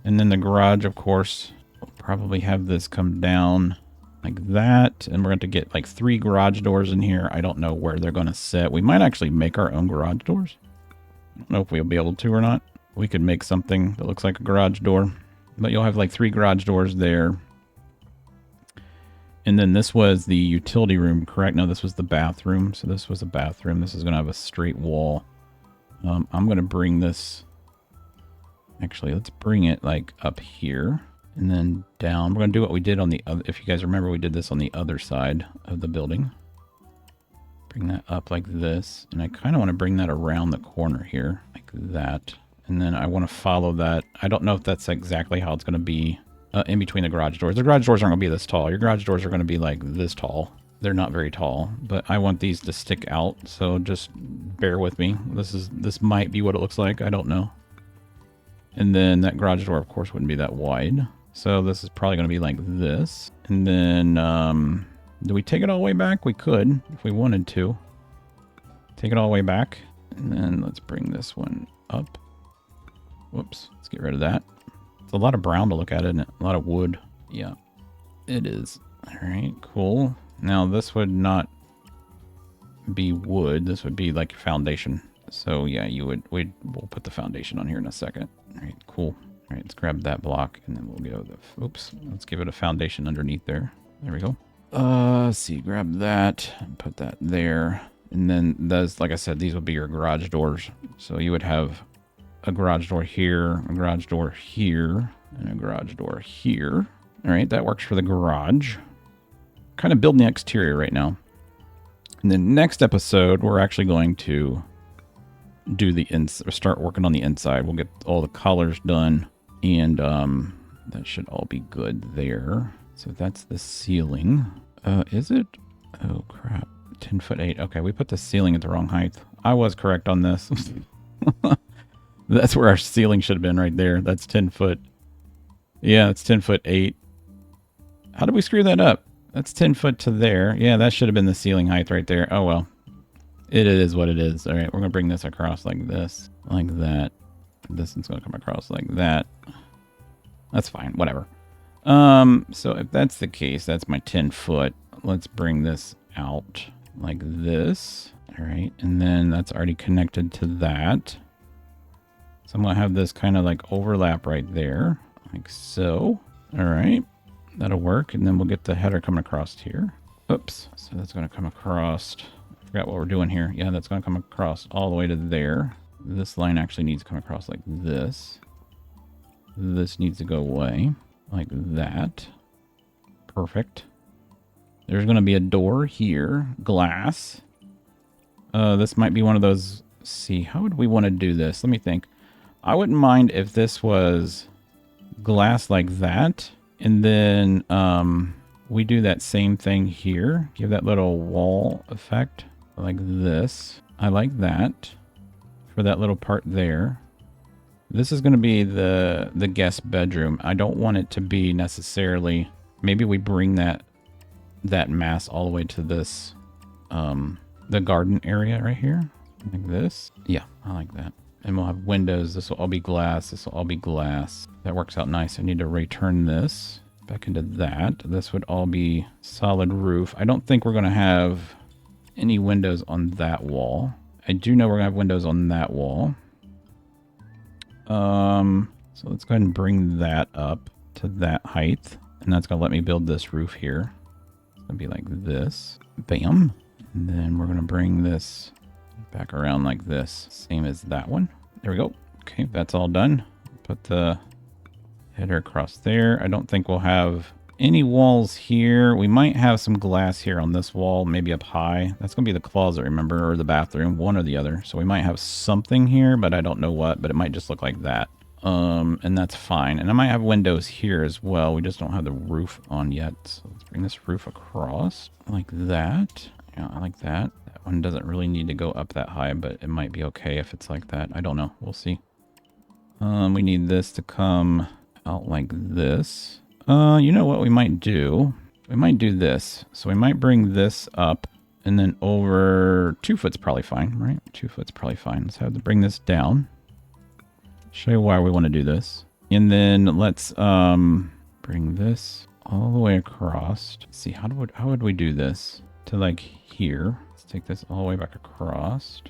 S1: And then the garage, of course, we'll probably have this come down like that. And we're going to get like 3 garage doors in here. I don't know where they're going to sit. We might actually make our own garage doors. I don't know if we'll be able to or not. We could make something that looks like a garage door. But you'll have like 3 garage doors there. And then this was the utility room, correct? No, this was the bathroom. So this was a bathroom. This is going to have a straight wall. I'm going to bring this... Actually, let's bring it like up here and then down. We're going to do what we did on the other... If you guys remember, we did this on the other side of the building. Bring that up like this. And I kind of want to bring that around the corner here like that. And then I want to follow that. I don't know if that's exactly how it's going to be in between the garage doors. The garage doors aren't going to be this tall. Your garage doors are going to be like this tall. They're not very tall, but I want these to stick out. So just bear with me. This might be what it looks like. I don't know. And then that garage door, of course, wouldn't be that wide. So this is probably going to be like this. And then, do we take it all the way back? We could, if we wanted to. Take it all the way back. And then let's bring this one up. Whoops, let's get rid of that. It's a lot of brown to look at, isn't it? A lot of wood. Yeah, it is. All right, cool. Now this would not be wood. This would be like your foundation. So yeah, we'll put the foundation on here in a second. All right, cool. All right, let's grab that block and then we'll go oops, let's give it a foundation underneath there. There we go. Let's see, grab that and put that there. And then those, like I said, these would be your garage doors. So you would have a garage door here, a garage door here, and a garage door here. All right, that works for the garage. Kind of building the exterior right now. And then next episode, we're actually going to do the start working on the inside. We'll get all the colors done, and that should all be good there. So that's the ceiling. Is it? Oh crap, 10'8". Okay, we put the ceiling at the wrong height. I was correct on this. That's where our ceiling should have been right there. That's 10 foot. Yeah, it's 10'8". How did we screw that up? That's 10 foot to there. Yeah, that should have been the ceiling height right there. Oh well. It is what it is. All right, we're going to bring this across like this, like that. This one's going to come across like that. That's fine, whatever. So if that's the case, that's my 10 foot. Let's bring this out like this. All right, and then that's already connected to that. So I'm going to have this kind of like overlap right there, like so. All right, that'll work. And then we'll get the header coming across here. Oops, so that's going to come across. Forgot what we're doing here. Yeah, that's going to come across all the way to there. This line actually needs to come across like this. This needs to go away like that. Perfect. There's going to be a door here. Glass. This might be one of those... See, how would we want to do this? Let me think. I wouldn't mind if this was glass like that. And then we do that same thing here. Give that little wall effect like this. I like that for that little part there. This is going to be the guest bedroom. I don't want it to be necessarily... Maybe we bring that mass all the way to this, the garden area right here. Like this. Yeah, I like that. And we'll have windows. This will all be glass. This will all be glass. That works out nice. I need to return this back into that. This would all be solid roof. I don't think we're going to have any windows on that wall. I do know we're going to have windows on that wall. So let's go ahead and bring that up to that height. And that's going to let me build this roof here. It's going to be like this. Bam. And then we're going to bring this back around like this. Same as that one. There we go. Okay, that's all done. Put the header across there. I don't think we'll have any walls here. We might have some glass here on this wall, maybe up high. That's going to be the closet, remember, or the bathroom, one or the other. So we might have something here, but I don't know what, but it might just look like that. And that's fine. And I might have windows here as well. We just don't have the roof on yet. So let's bring this roof across like that. Yeah, I like that. That one doesn't really need to go up that high, but it might be okay if it's like that. I don't know. We'll see. We need this to come out like this. You know what we might do? We might do this. So we might bring this up and then over 2 foot's probably fine, right? 2 foot's probably fine. Let's have to bring this down. Show you why we want to do this. And then let's bring this all the way across. Let's see, how would we do this? To like here. Let's take this all the way back across.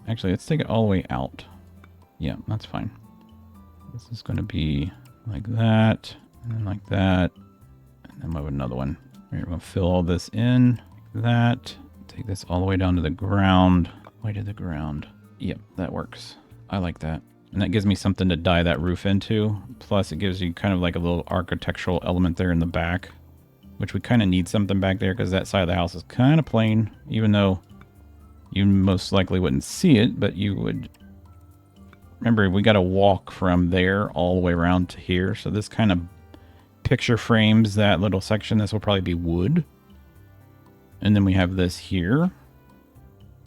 S1: Actually, let's take it all the way out. Yeah, that's fine. This is going to be like that, and then like that, And then we'll have another one. We're going to fill all this in like that. Take this all the way down to the ground. Way to the ground. Yep, that works. I like that. And that gives me something to dye that roof into. Plus, it gives you kind of like a little architectural element there in the back, which we kind of need something back there because that side of the house is kind of plain, even though you most likely wouldn't see it, but you would. Remember, we got to walk from there all the way around to here. So this kind of picture frames that little section. This will probably be wood. And then we have this here,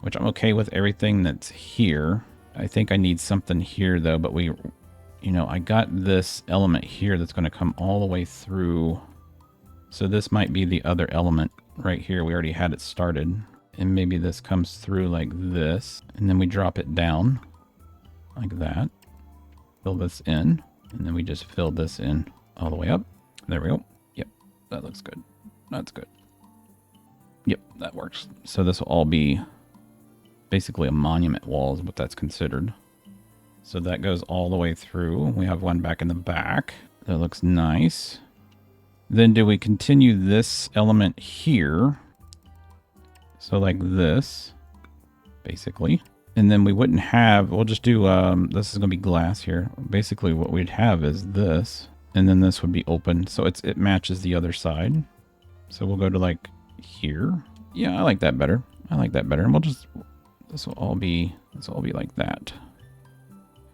S1: which I'm okay with everything that's here. I think I need something here though, but we, you know, I got this element here that's going to come all the way through. So this might be the other element right here. We already had it started. And maybe this comes through like this. And then we drop it down like that. Fill this in. And then we just fill this in all the way up. There we go. Yep, that looks good. That's good. Yep, that works. So this will all be basically a monument wall is what that's considered. So that goes all the way through. We have one back in the back. That looks nice. Then do we continue this element here? So like this, basically. And then we wouldn't have, we'll just do, this is going to be glass here. Basically what we'd have is this, and then this would be open. So it matches the other side. So we'll go to like here. Yeah, I like that better. I like that better. And we'll just, this will all be like that.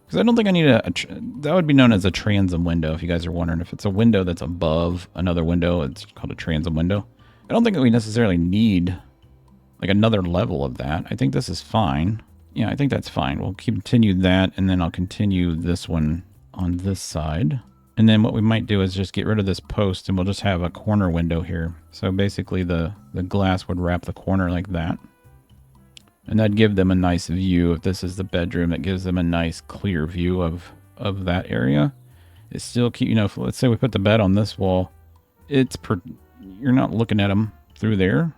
S1: Because I don't think I need that would be known as a transom window, if you guys are wondering. If it's a window that's above another window, it's called a transom window. I don't think that we necessarily need like another level of that. I think this is fine. Yeah, I think that's fine. We'll continue that, and then I'll continue this one on this side. And then what we might do is just get rid of this post, and we'll just have a corner window here. So basically the glass would wrap the corner like that. And that'd give them a nice view. If this is the bedroom, it gives them a nice clear view of that area. It still keep, you know, if, let's say we put the bed on this wall, you're not looking at them through there.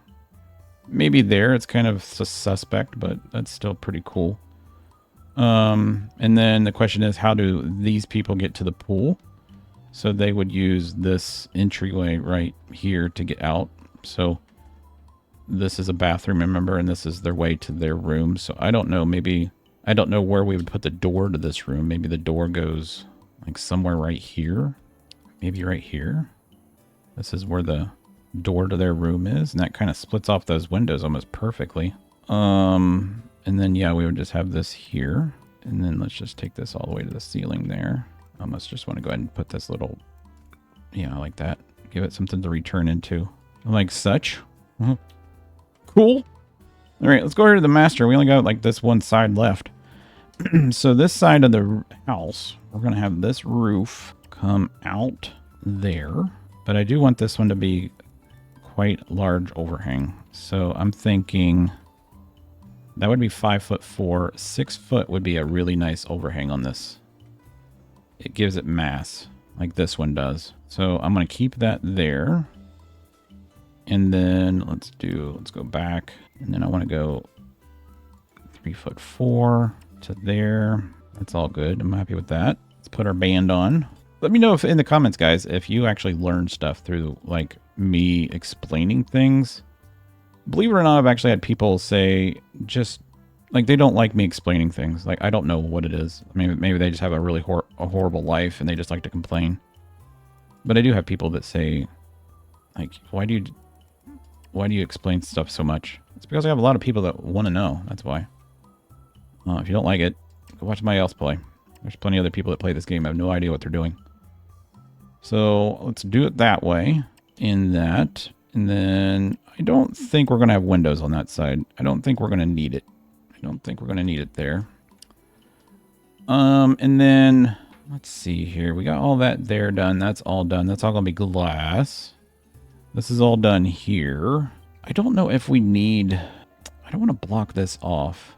S1: Maybe there, it's kind of suspect, but that's still pretty cool. And then the question is, how do these people get to the pool? So they would use this entryway right here to get out. So this is a bathroom, remember, and this is their way to their room. So I don't know, maybe, I don't know where we would put the door to this room. Maybe the door goes like somewhere right here. Maybe right here. This is where the door to their room is, and that kind of splits off those windows almost perfectly. And then, yeah, we would just have this here. And then let's just take this all the way to the ceiling there. I almost just want to go ahead and put this little, yeah, like that. Give it something to return into. Like such. Cool. All right, let's go over to the master. We only got like this one side left. So this side of the house, we're going to have this roof come out there. But I do want this one to be quite large overhang. So I'm thinking that would be 5'4". 6 foot would be a really nice overhang on this. It gives it mass like this one does. So I'm going to keep that there. And then let's go back. And then I want to go 3'4" to there. That's all good. I'm happy with that. Let's put our band on. Let me know if in the comments, guys, if you actually learn stuff through like me explaining things. Believe it or not, I've actually had people say just like they don't like me explaining things. Like I don't know what it is. Maybe they just have a really horrible life and they just like to complain. But I do have people that say, like, why do you explain stuff so much? It's because I have a lot of people that want to know. That's why. If you don't like it, go watch somebody else play. There's plenty of other people that play this game. I have no idea what they're doing. So let's do it that way. In that. And then I don't think we're going to have windows on that side. I don't think we're going to need it. I don't think we're going to need it there. And then let's see here. We got all that there done. That's all done. That's all going to be glass. This is all done here. I don't know if we need... I don't want to block this off.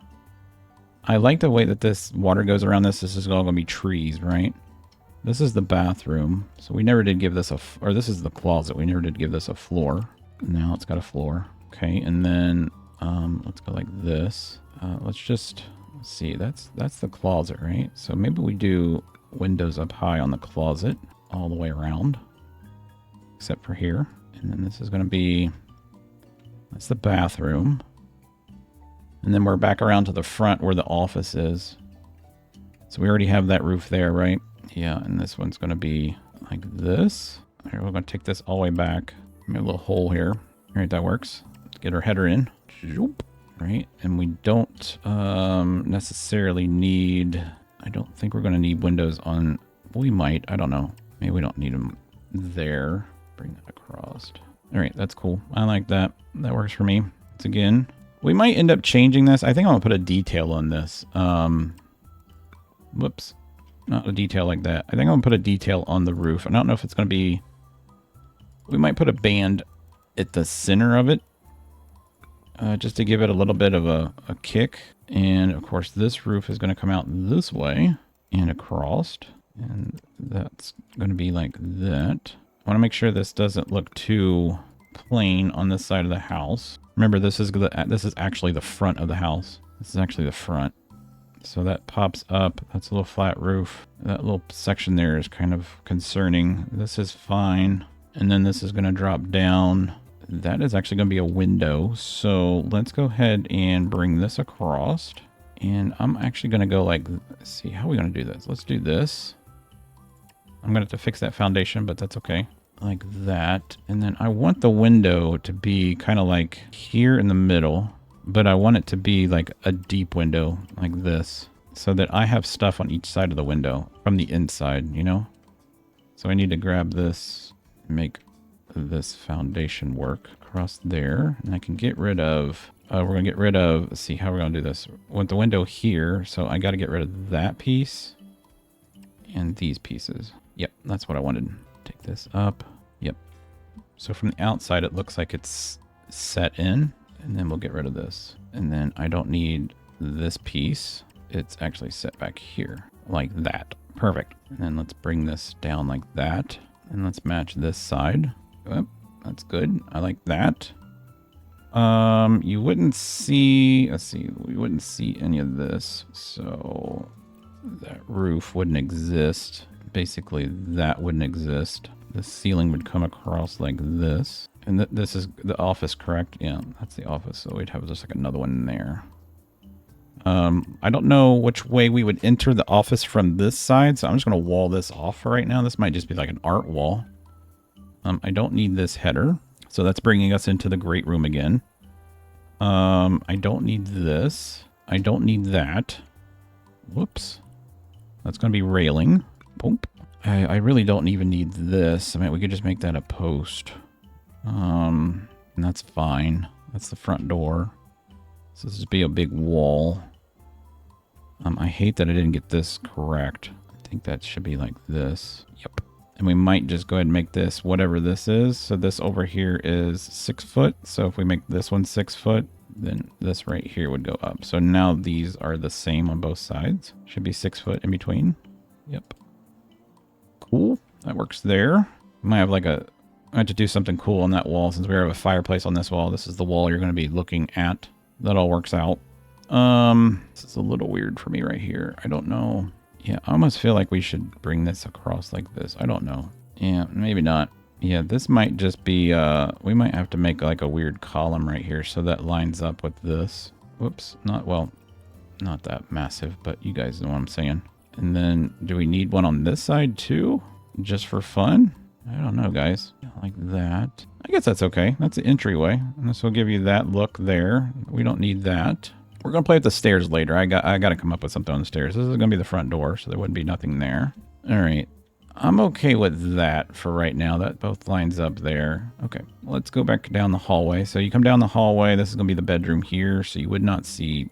S1: I like the way that this water goes around this. This is all going to be trees, right? This is the bathroom. So we never did give this a... Or this is the closet. We never did give this a floor. Now it's got a floor. Okay, and then let's go like this. Let's see. That's the closet, right? So maybe we do windows up high on the closet all the way around. except for here. And then this is going to be, that's the bathroom. And then we're back around to the front where the office is. So we already have that roof there, right? Yeah, and this one's going to be like this. All right, we're going to take this all the way back. Make a little hole here. All right, that works. Let's get our header in. Right, and we don't necessarily need... I don't think we're going to need windows on... We might. I don't know. Maybe we don't need them there. Bring that across. All right, that's cool. I like that. That works for me. It's again... We might end up changing this. I think I'm going to put a detail on this. Whoops. Not a detail like that. I think I'm going to put a detail on the roof. I don't know if it's going to be... We might put a band at the center of it. Just to give it a little bit of a kick. And, of course, this roof is going to come out this way and across. And that's going to be like that. I want to make sure this doesn't look too plain on this side of the house. Remember, this is actually the front of the house. This is actually the front. So that pops up. That's a little flat roof. That little section there is kind of concerning. This is fine. And then this is going to drop down. That is actually going to be a window. So let's go ahead and bring this across. And I'm actually going to go like, let's see, how are we going to do this? Let's do this. I'm going to have to fix that foundation, but that's okay. Like that. And then I want the window to be kind of like here in the middle, but I want it to be like a deep window like this so that I have stuff on each side of the window from the inside, you know? So I need to grab this, make this foundation work across there. And I can get rid of, we're going to get rid of, let's see how we're going to do this. I want the window here. So I got to get rid of that piece and these pieces. Yep, that's what I wanted. Take this up. Yep. So from the outside, it looks like it's set in, and then we'll get rid of this. And then I don't need this piece. It's actually set back here like that. Perfect. And then let's bring this down like that. And let's match this side. Yep, that's good. I like that. You wouldn't see, let's see, we wouldn't see any of this. So that roof wouldn't exist. Basically, that wouldn't exist. The ceiling would come across like this. And this is the office, correct? Yeah, that's the office. So we'd have just like another one in there. I don't know which way we would enter the office from this side. So I'm just going to wall this off for right now. This might just be like an art wall. I don't need this header. So that's bringing us into the great room again. I don't need this. I don't need that. Whoops. That's going to be railing. Boom. I really don't even need this. I mean, we could just make that a post. And that's fine. That's the front door. So this would be a big wall. I hate that I didn't get this correct. I think that should be like this. Yep. And we might just go ahead and make this whatever this is. So this over here is 6 foot. So if we make this one 6 foot, then this right here would go up. So now these are the same on both sides. Should be 6 foot in between. Yep. Cool. That works there. Might have like I have to do something cool on that wall since we have a fireplace on this wall. This is the wall you're going to be looking at. That all works out. This is a little weird for me right here. I don't know. Yeah, I almost feel like we should bring this across like this. I don't know. Yeah, maybe not. Yeah, this might just be, we might have to make like a weird column right here so that lines up with this. Whoops. Not that massive, but you guys know what I'm saying. And then, do we need one on this side too? Just for fun? I don't know, guys. Like that. I guess that's okay. That's the entryway. And this will give you that look there. We don't need that. We're going to play with the stairs later. I got to come up with something on the stairs. This is going to be the front door, so there wouldn't be nothing there. All right. I'm okay with that for right now. That both lines up there. Okay. Let's go back down the hallway. So you come down the hallway. This is going to be the bedroom here. So you would not see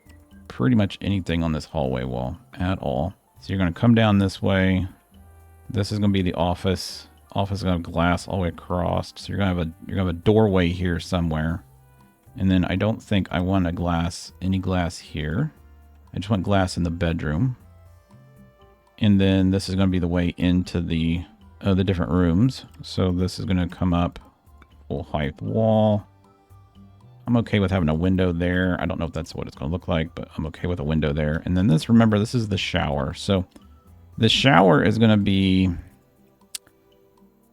S1: pretty much anything on this hallway wall at all. So you're going to come down this way. This is going to be the office. Office is going to have glass all the way across. So you're going to have a doorway here somewhere. And then I don't think I want any glass here. I just want glass in the bedroom. And then this is going to be the way into the different rooms. So this is going to come up full height wall. I'm okay with having a window there. I don't know if that's what it's going to look like, but I'm okay with a window there. And then this, remember, this is the shower. So the shower is going to be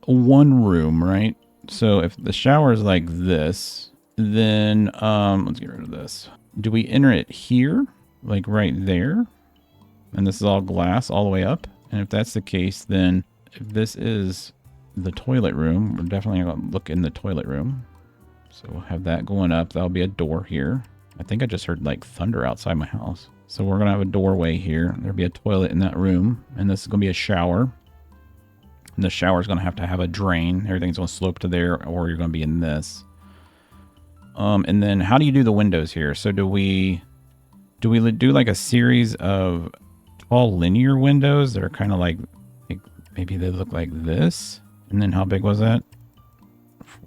S1: one room, right? So if the shower is like this, then let's get rid of this. Do we enter it here? Like right there? And this is all glass all the way up? And if that's the case, then if this is the toilet room, we're definitely going to look in the toilet room. So we'll have that going up. That'll be a door here. I think I just heard like thunder outside my house. So we're going to have a doorway here. There'll be a toilet in that room. And this is going to be a shower. And the shower is going to have a drain. Everything's going to slope to there, or you're going to be in this. And then how do you do the windows here? So do we do like a series of tall linear windows that are kind of like maybe they look like this? And then how big was that?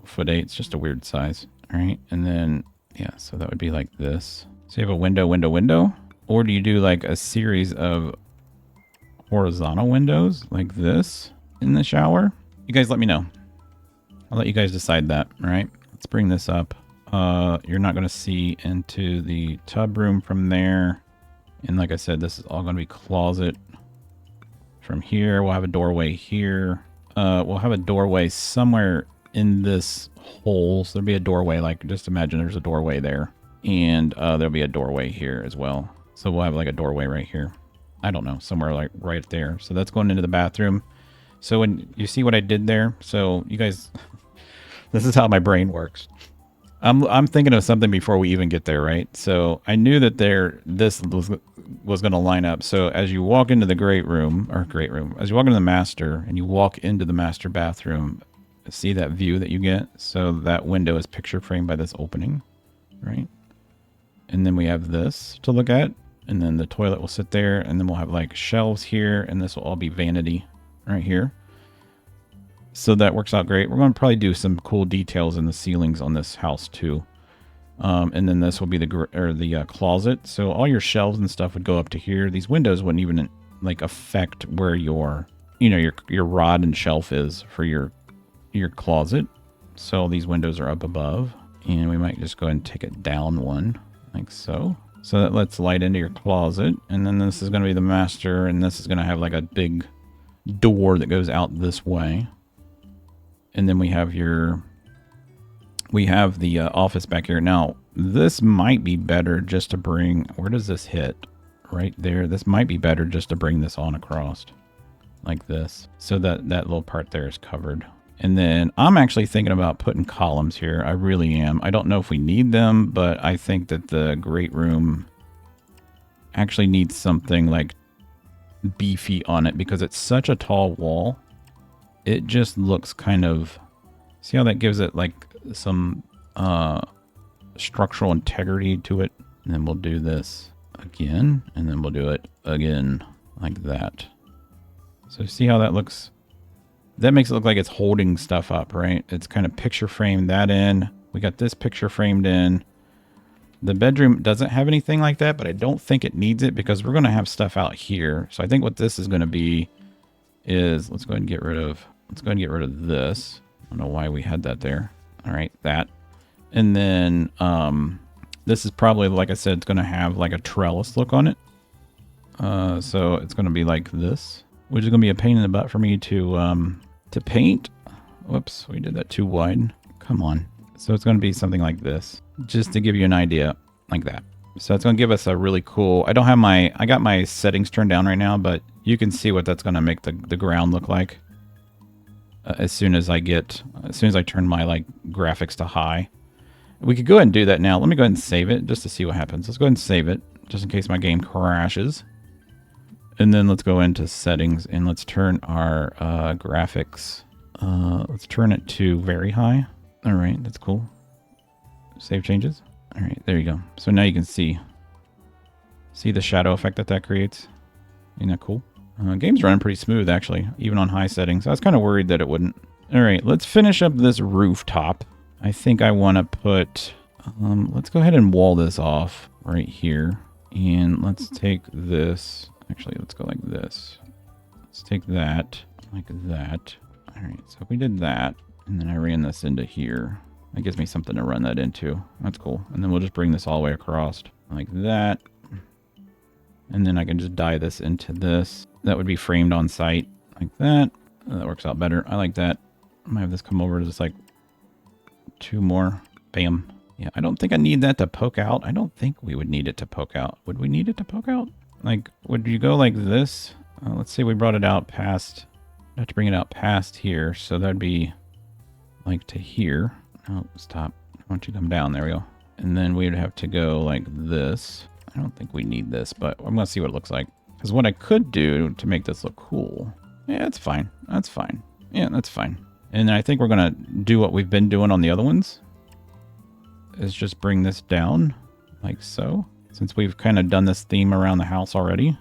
S1: 4'8". It's just a weird size. All right. And then, yeah, so that would be like this. So you have a window, window, window. Or do you do like a series of horizontal windows like this in the shower? You guys let me know. I'll let you guys decide that. All right. Let's bring this up. You're not going to see into the tub room from there. And like I said, this is all going to be closet. From here, we'll have a doorway here. We'll have a doorway somewhere in this hole. So there'll be a doorway, like just imagine there's a doorway there. And there'll be a doorway here as well. So we'll have like a doorway right here. I don't know, somewhere like right there. So that's going into the bathroom. So when you see what I did there, so you guys, this is how my brain works. I'm thinking of something before we even get there, right? So I knew that this was going to line up. So as you walk into the as you walk into the master and you walk into the master bathroom, see that view that you get? So that window is picture framed by this opening, right? And then we have this to look at, and then the toilet will sit there, and then we'll have like shelves here, and this will all be vanity right here. So that works out great. We're going to probably do some cool details in the ceilings on this house too. And then this will be the closet. So all your shelves and stuff would go up to here. These windows wouldn't even like affect where your rod and shelf is for your closet. So these windows are up above, and we might just go ahead and take it down one like so. So that lets light into your closet. And then this is going to be the master, and this is going to have like a big door that goes out this way. And then we have the office back here. Now, this might be better just to bring, where does this hit? Right there. This might be better just to bring this on across like this. So that little part there is covered. And then I'm actually thinking about putting columns here. I really am. I don't know if we need them, but I think that the great room actually needs something like beefy on it because it's such a tall wall. It just looks kind of, see how that gives it like some structural integrity to it. And then we'll do this again, and then we'll do it again like that. So see how that looks? That makes it look like it's holding stuff up, right? It's kind of picture framed that in. We got this picture framed in. The bedroom doesn't have anything like that, but I don't think it needs it because we're going to have stuff out here. So I think what this is going to be is, let's go ahead and get rid of this. I don't know why we had that there. All right, that. And then this is probably, like I said, it's going to have like a trellis look on it. So it's going to be like this, which is going to be a pain in the butt for me to paint. Whoops, we did that too wide. Come on. So it's going to be something like this, just to give you an idea, like that. So it's going to give us a really cool, I got my settings turned down right now, but you can see what that's going to make the ground look like. As soon as I turn my like graphics to high. We could go ahead and do that now. Let me go ahead and save it just to see what happens. Let's go ahead and save it just in case my game crashes. And then let's go into settings and let's turn our graphics. Let's turn it to very high. All right, that's cool. Save changes. All right, there you go. So now you can see the shadow effect that creates. Isn't that cool? Game's running pretty smooth, actually, even on high settings. I was kind of worried that it wouldn't. All right, let's finish up this rooftop. I think I want to put, let's go ahead and wall this off right here. And let's take this, actually, let's go like this. Let's take that, like that. All right, so if we did that, and then I ran this into here, that gives me something to run that into. That's cool. And then we'll just bring this all the way across like that. And then I can just dye this into this. That would be framed on site like that. That works out better. I like that. I might have this come over to just like 2 more. Bam. Yeah, I don't think I need that to poke out. I don't think we would need it to poke out. Would we need it to poke out? Like, would you go like this? Let's say we brought it out past... I have to bring it out past here, so that'd be like to here. Oh, stop. I want you to come down. There we go. And then we'd have to go like this. I don't think we need this, but I'm going to see what it looks like. Because what I could do to make this look cool... Yeah, that's fine. That's fine. Yeah, that's fine. And I think we're going to do what we've been doing on the other ones. Is just bring this down like so. Since we've kind of done this theme around the house already.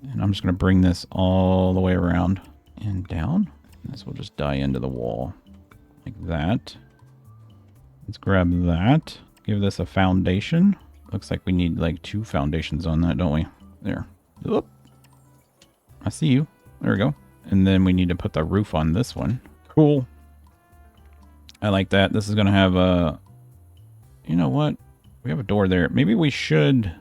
S1: And I'm just going to bring this all the way around and down. And this will just die into the wall like that. Let's grab that. Give this a foundation. Looks like we need like 2 foundations on that, don't we? There. Oop. I see you. There we go. And then we need to put the roof on this one. Cool. I like that. This is going to have a... You know what? We have a door there. Maybe we should...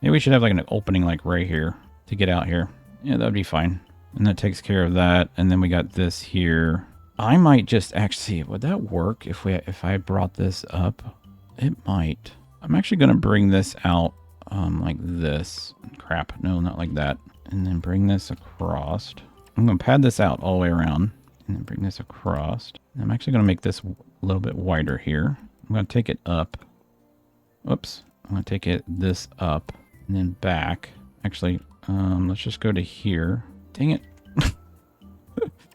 S1: Maybe we should have like an opening like right here to get out here. Yeah, that would be fine. And that takes care of that. And then we got this here. I might just actually... Would that work if I brought this up? It might. I'm actually going to bring this out like this. Crap. No, not like that. And then bring this across. I'm going to pad this out all the way around. And then bring this across. And I'm actually going to make this a little bit wider here. I'm going to take it up. Oops. I'm going to take it this up and then back. Actually, let's just go to here. Dang it.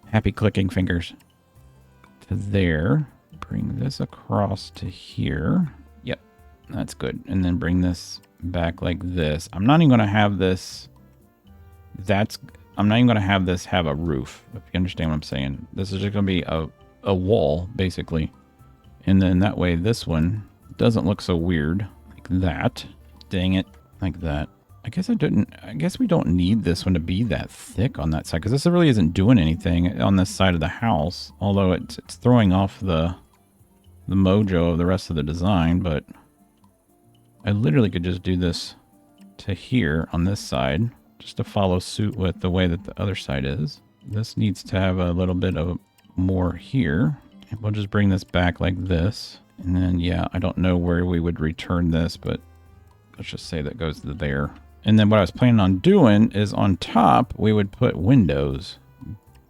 S1: Happy clicking fingers. To there. Bring this across to here. Yep. That's good. And then bring this back like this. I'm not even going to have this... I'm not even going to have this have a roof, if you understand what I'm saying. This is just going to be a wall, basically. And then that way this one doesn't look so weird. Like that. Dang it. Like that. I guess we don't need this one to be that thick on that side, because this really isn't doing anything on this side of the house. Although it's throwing off the mojo of the rest of the design, but I literally could just do this to here on this side, just to follow suit with the way that the other side is. This needs to have a little bit of more here. And we'll just bring this back like this. And then, yeah, I don't know where we would return this, but let's just say that goes to there. And then what I was planning on doing is on top, we would put windows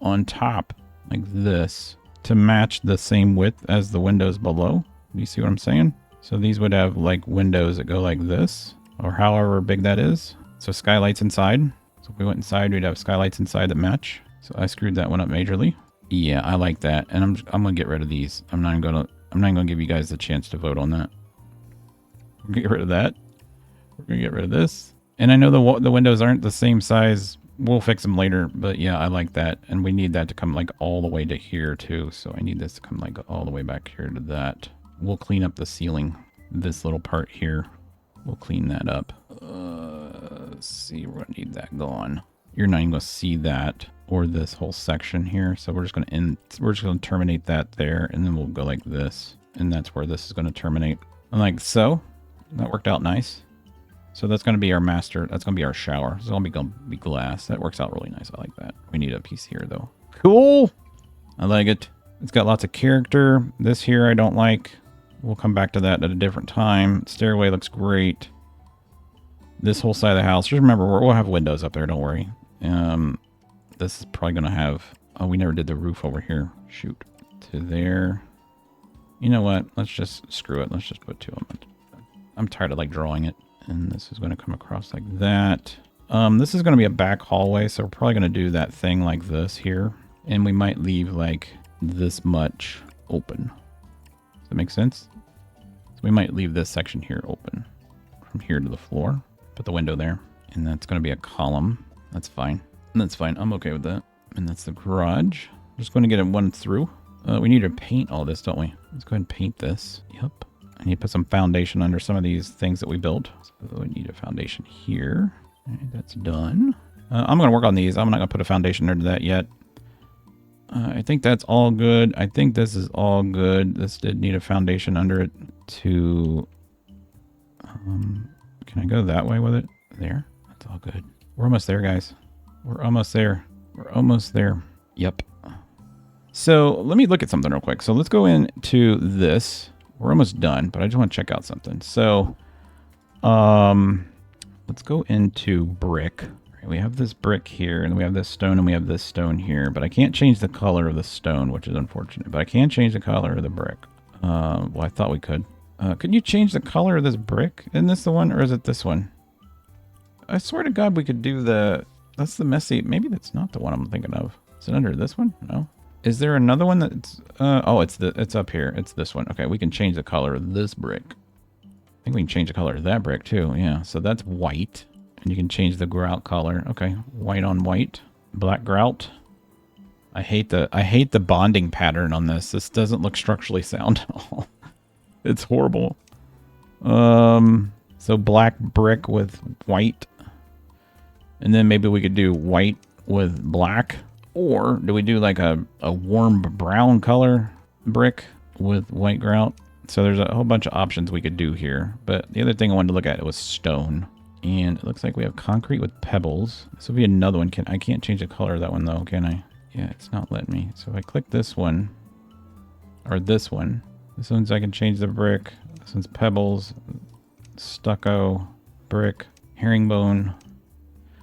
S1: on top like this to match the same width as the windows below. You see what I'm saying? So these would have like windows that go like this, or however big that is. So skylights inside. So if we went inside, we'd have skylights inside that match. So I screwed that one up majorly. Yeah, I like that. And I'm gonna get rid of these. I'm not gonna give you guys the chance to vote on that. We're gonna get rid of that. We're gonna get rid of this. And I know the windows aren't the same size. We'll fix them later, but yeah, I like that. And we need that to come like all the way to here too. So I need this to come like all the way back here to that. We'll clean up the ceiling. This little part here. We'll clean that up. Let's see, we're gonna need that gone. You're not even gonna see that or this whole section here. So we're just gonna terminate that there, and then we'll go like this. And that's where this is gonna terminate. And like so. That worked out nice. So that's gonna be our master. That's gonna be our shower. It's gonna be glass. That works out really nice. I like that. We need a piece here though. Cool. I like it. It's got lots of character. This here I don't like. We'll come back to that at a different time. Stairway looks great. This whole side of the house. Just remember, we'll have windows up there. Don't worry. This is probably going to have... Oh, we never did the roof over here. Shoot. To there. You know what? Let's just screw it. Let's just put 2 of them. I'm tired of like drawing it. And this is going to come across like that. This is going to be a back hallway. So we're probably going to do that thing like this here. And we might leave like this much open. Does that make sense? So we might leave this section here open. From here to the floor. Put the window there. And that's going to be a column. That's fine. That's fine. I'm okay with that. And that's the garage. I'm just going to get it one through. We need to paint all this, don't we? Let's go ahead and paint this. Yep. I need to put some foundation under some of these things that we built. So we need a foundation here. Right, that's done. I'm going to work on these. I'm not going to put a foundation under that yet. I think that's all good. I think this is all good. This did need a foundation under it to... can I go that way with it? There. That's all good. We're almost there, guys. We're almost there. We're almost there. Yep. So let me look at something real quick. So let's go into this. We're almost done, but I just want to check out something. So let's go into brick. We have this brick here, and we have this stone, and we have this stone here. But I can't change the color of the stone, which is unfortunate. But I can change the color of the brick. Well, I thought we could. Could you change the color of this brick? Isn't this the one, or is it this one? I swear to God, we could do the... That's the messy... Maybe that's not the one I'm thinking of. Is it under this one? No. Is there another one that's... oh, it's up here. It's this one. Okay, we can change the color of this brick. I think we can change the color of that brick, too. Yeah, so that's white. And you can change the grout color. Okay, white on white. Black grout. I hate the bonding pattern on this. This doesn't look structurally sound at all. It's horrible. So black brick with white. And then maybe we could do white with black. Or do we do like a warm brown color brick with white grout? So there's a whole bunch of options we could do here. But the other thing I wanted to look at was stone. And it looks like we have concrete with pebbles. This will be another one. I can't change the color of that one though, can I? Yeah, it's not letting me. So if I click this one, or this one's I can change the brick. This one's pebbles, stucco, brick, herringbone.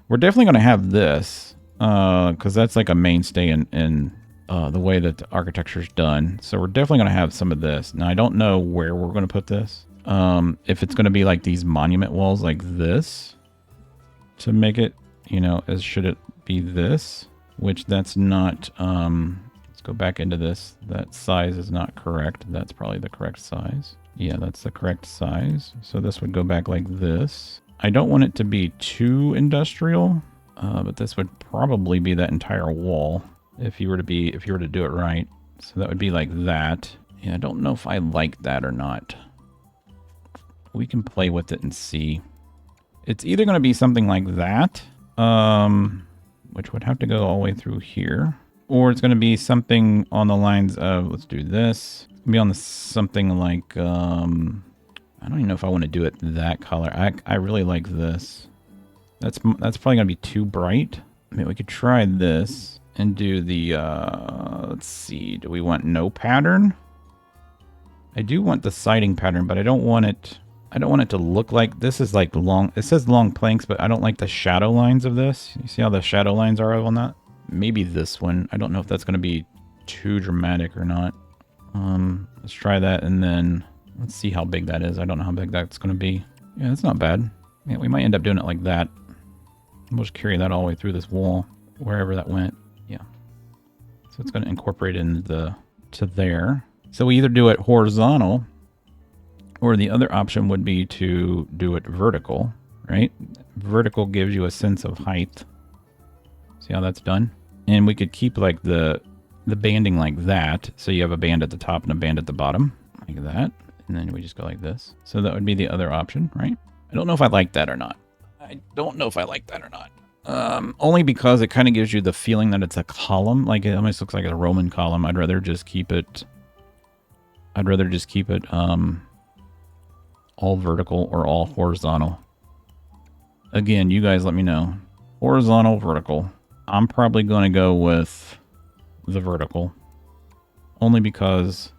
S1: We're definitely going to have this because that's like a mainstay in the way that the architecture's done. So we're definitely going to have some of this. Now I don't know where we're going to put this. If it's going to be like these monument walls like this to make it, you know, should it be this? Which that's not, let's go back into this. That size is not correct. That's probably the correct size. Yeah, that's the correct size. So this would go back like this. I don't want it to be too industrial, but this would probably be that entire wall if you were to do it right. So that would be like that. Yeah, I don't know if I like that or not. We can play with it and see. It's either going to be something like that, which would have to go all the way through here. Or it's going to be something on the lines of, let's do this. It's going to be on something like, I don't even know if I want to do it that color. I really like this. That's probably going to be too bright. I mean, we could try this and do the, let's see. Do we want no pattern? I do want the siding pattern, but I don't want it to look like this is like long. It says long planks, but I don't like the shadow lines of this. You see how the shadow lines are on that? Maybe this one. I don't know if that's going to be too dramatic or not. Let's try that, and then let's see how big that is. I don't know how big that's going to be. Yeah, that's not bad. Yeah, we might end up doing it like that. We'll just carry that all the way through this wall, wherever that went. Yeah. So it's going to incorporate to there. So we either do it horizontal, or the other option would be to do it vertical, right? Vertical gives you a sense of height. See how that's done? And we could keep like the banding like that. So you have a band at the top and a band at the bottom, like that. And then we just go like this. So that would be the other option, right? I don't know if I like that or not. Only because it kind of gives you the feeling that it's a column. Like it almost looks like a Roman column. I'd rather just keep it all vertical or all horizontal. Again, you guys let me know. Horizontal, vertical. I'm probably going to go with the vertical. Only because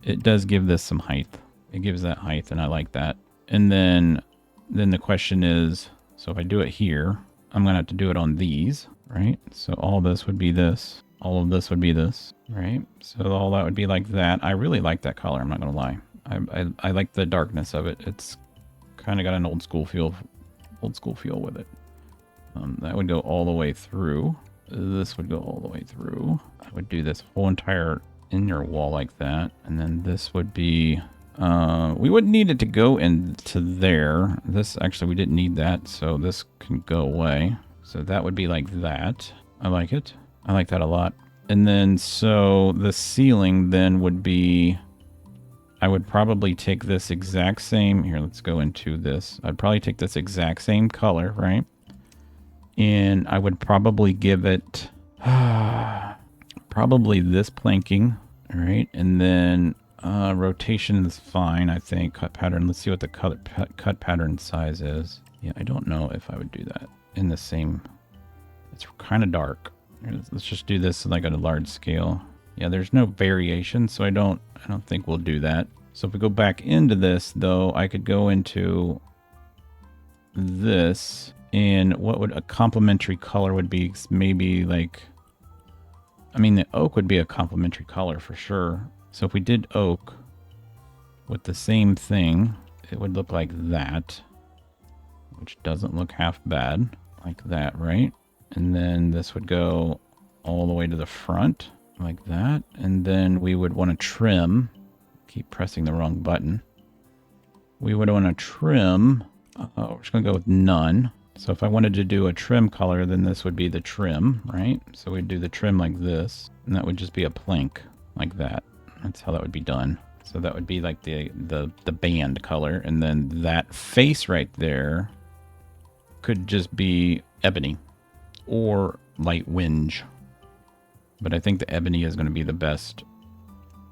S1: it does give this some height. It gives that height, and I like that. And then the question is, so if I do it here, I'm going to have to do it on these, right? So all this would be this. All of this would be this, right? So all that would be like that. I really like that color, I'm not going to lie. I like the darkness of it. It's kind of got an old school feel with it. That would go all the way through. This would go all the way through. I would do this whole entire inner wall like that. And then this would be, we wouldn't need it to go into there. This, actually, we didn't need that. So this can go away. So that would be like that. I like it. I like that a lot. And then, so the ceiling then would be, I would probably take this exact same, here, let's go into this. I'd probably take this exact same color, right? And I would probably give it, probably this planking, all right? And then rotation is fine, I think. Cut pattern, let's see what the cut pattern size is. Yeah, I don't know if I would do that in the same, it's kind of dark. Let's just do this like at a large scale. Yeah, there's no variation, so I don't think we'll do that. So if we go back into this, though, I could go into this, and what would a complementary color would be? Maybe like, I mean, the oak would be a complementary color for sure. So if we did oak with the same thing, it would look like that, which doesn't look half bad. Like that, right? And then this would go all the way to the front, like that. And then we would want to trim. Keep pressing the wrong button. We would want to trim. We're just going to go with none. So if I wanted to do a trim color, then this would be the trim, right? So we'd do the trim like this, and that would just be a plank like that. That's how that would be done. So that would be like the band color. And then that face right there could just be ebony or light whinge. But I think the ebony is going to be the best.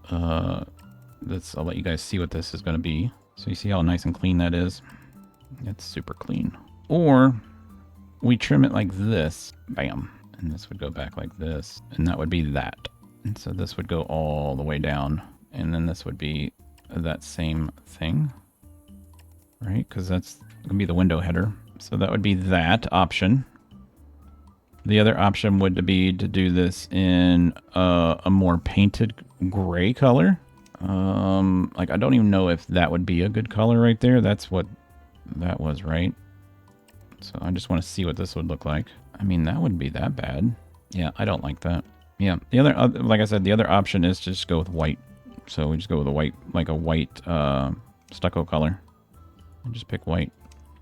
S1: I'll let you guys see what this is going to be. So you see how nice and clean that is? It's super clean. Or we trim it like this. Bam. And this would go back like this. And that would be that. And so this would go all the way down. And then this would be that same thing. Right? Because that's going to be the window header. So that would be that option. The other option would be to do this in a more painted gray color. Like, I don't even know if that would be a good color right there. That's what that was, right? So I just want to see what this would look like. I mean, that wouldn't be that bad. Yeah, I don't like that. Yeah, the other, like I said, the other option is to just go with white. So we just go with a white, like a white stucco color. And just pick white.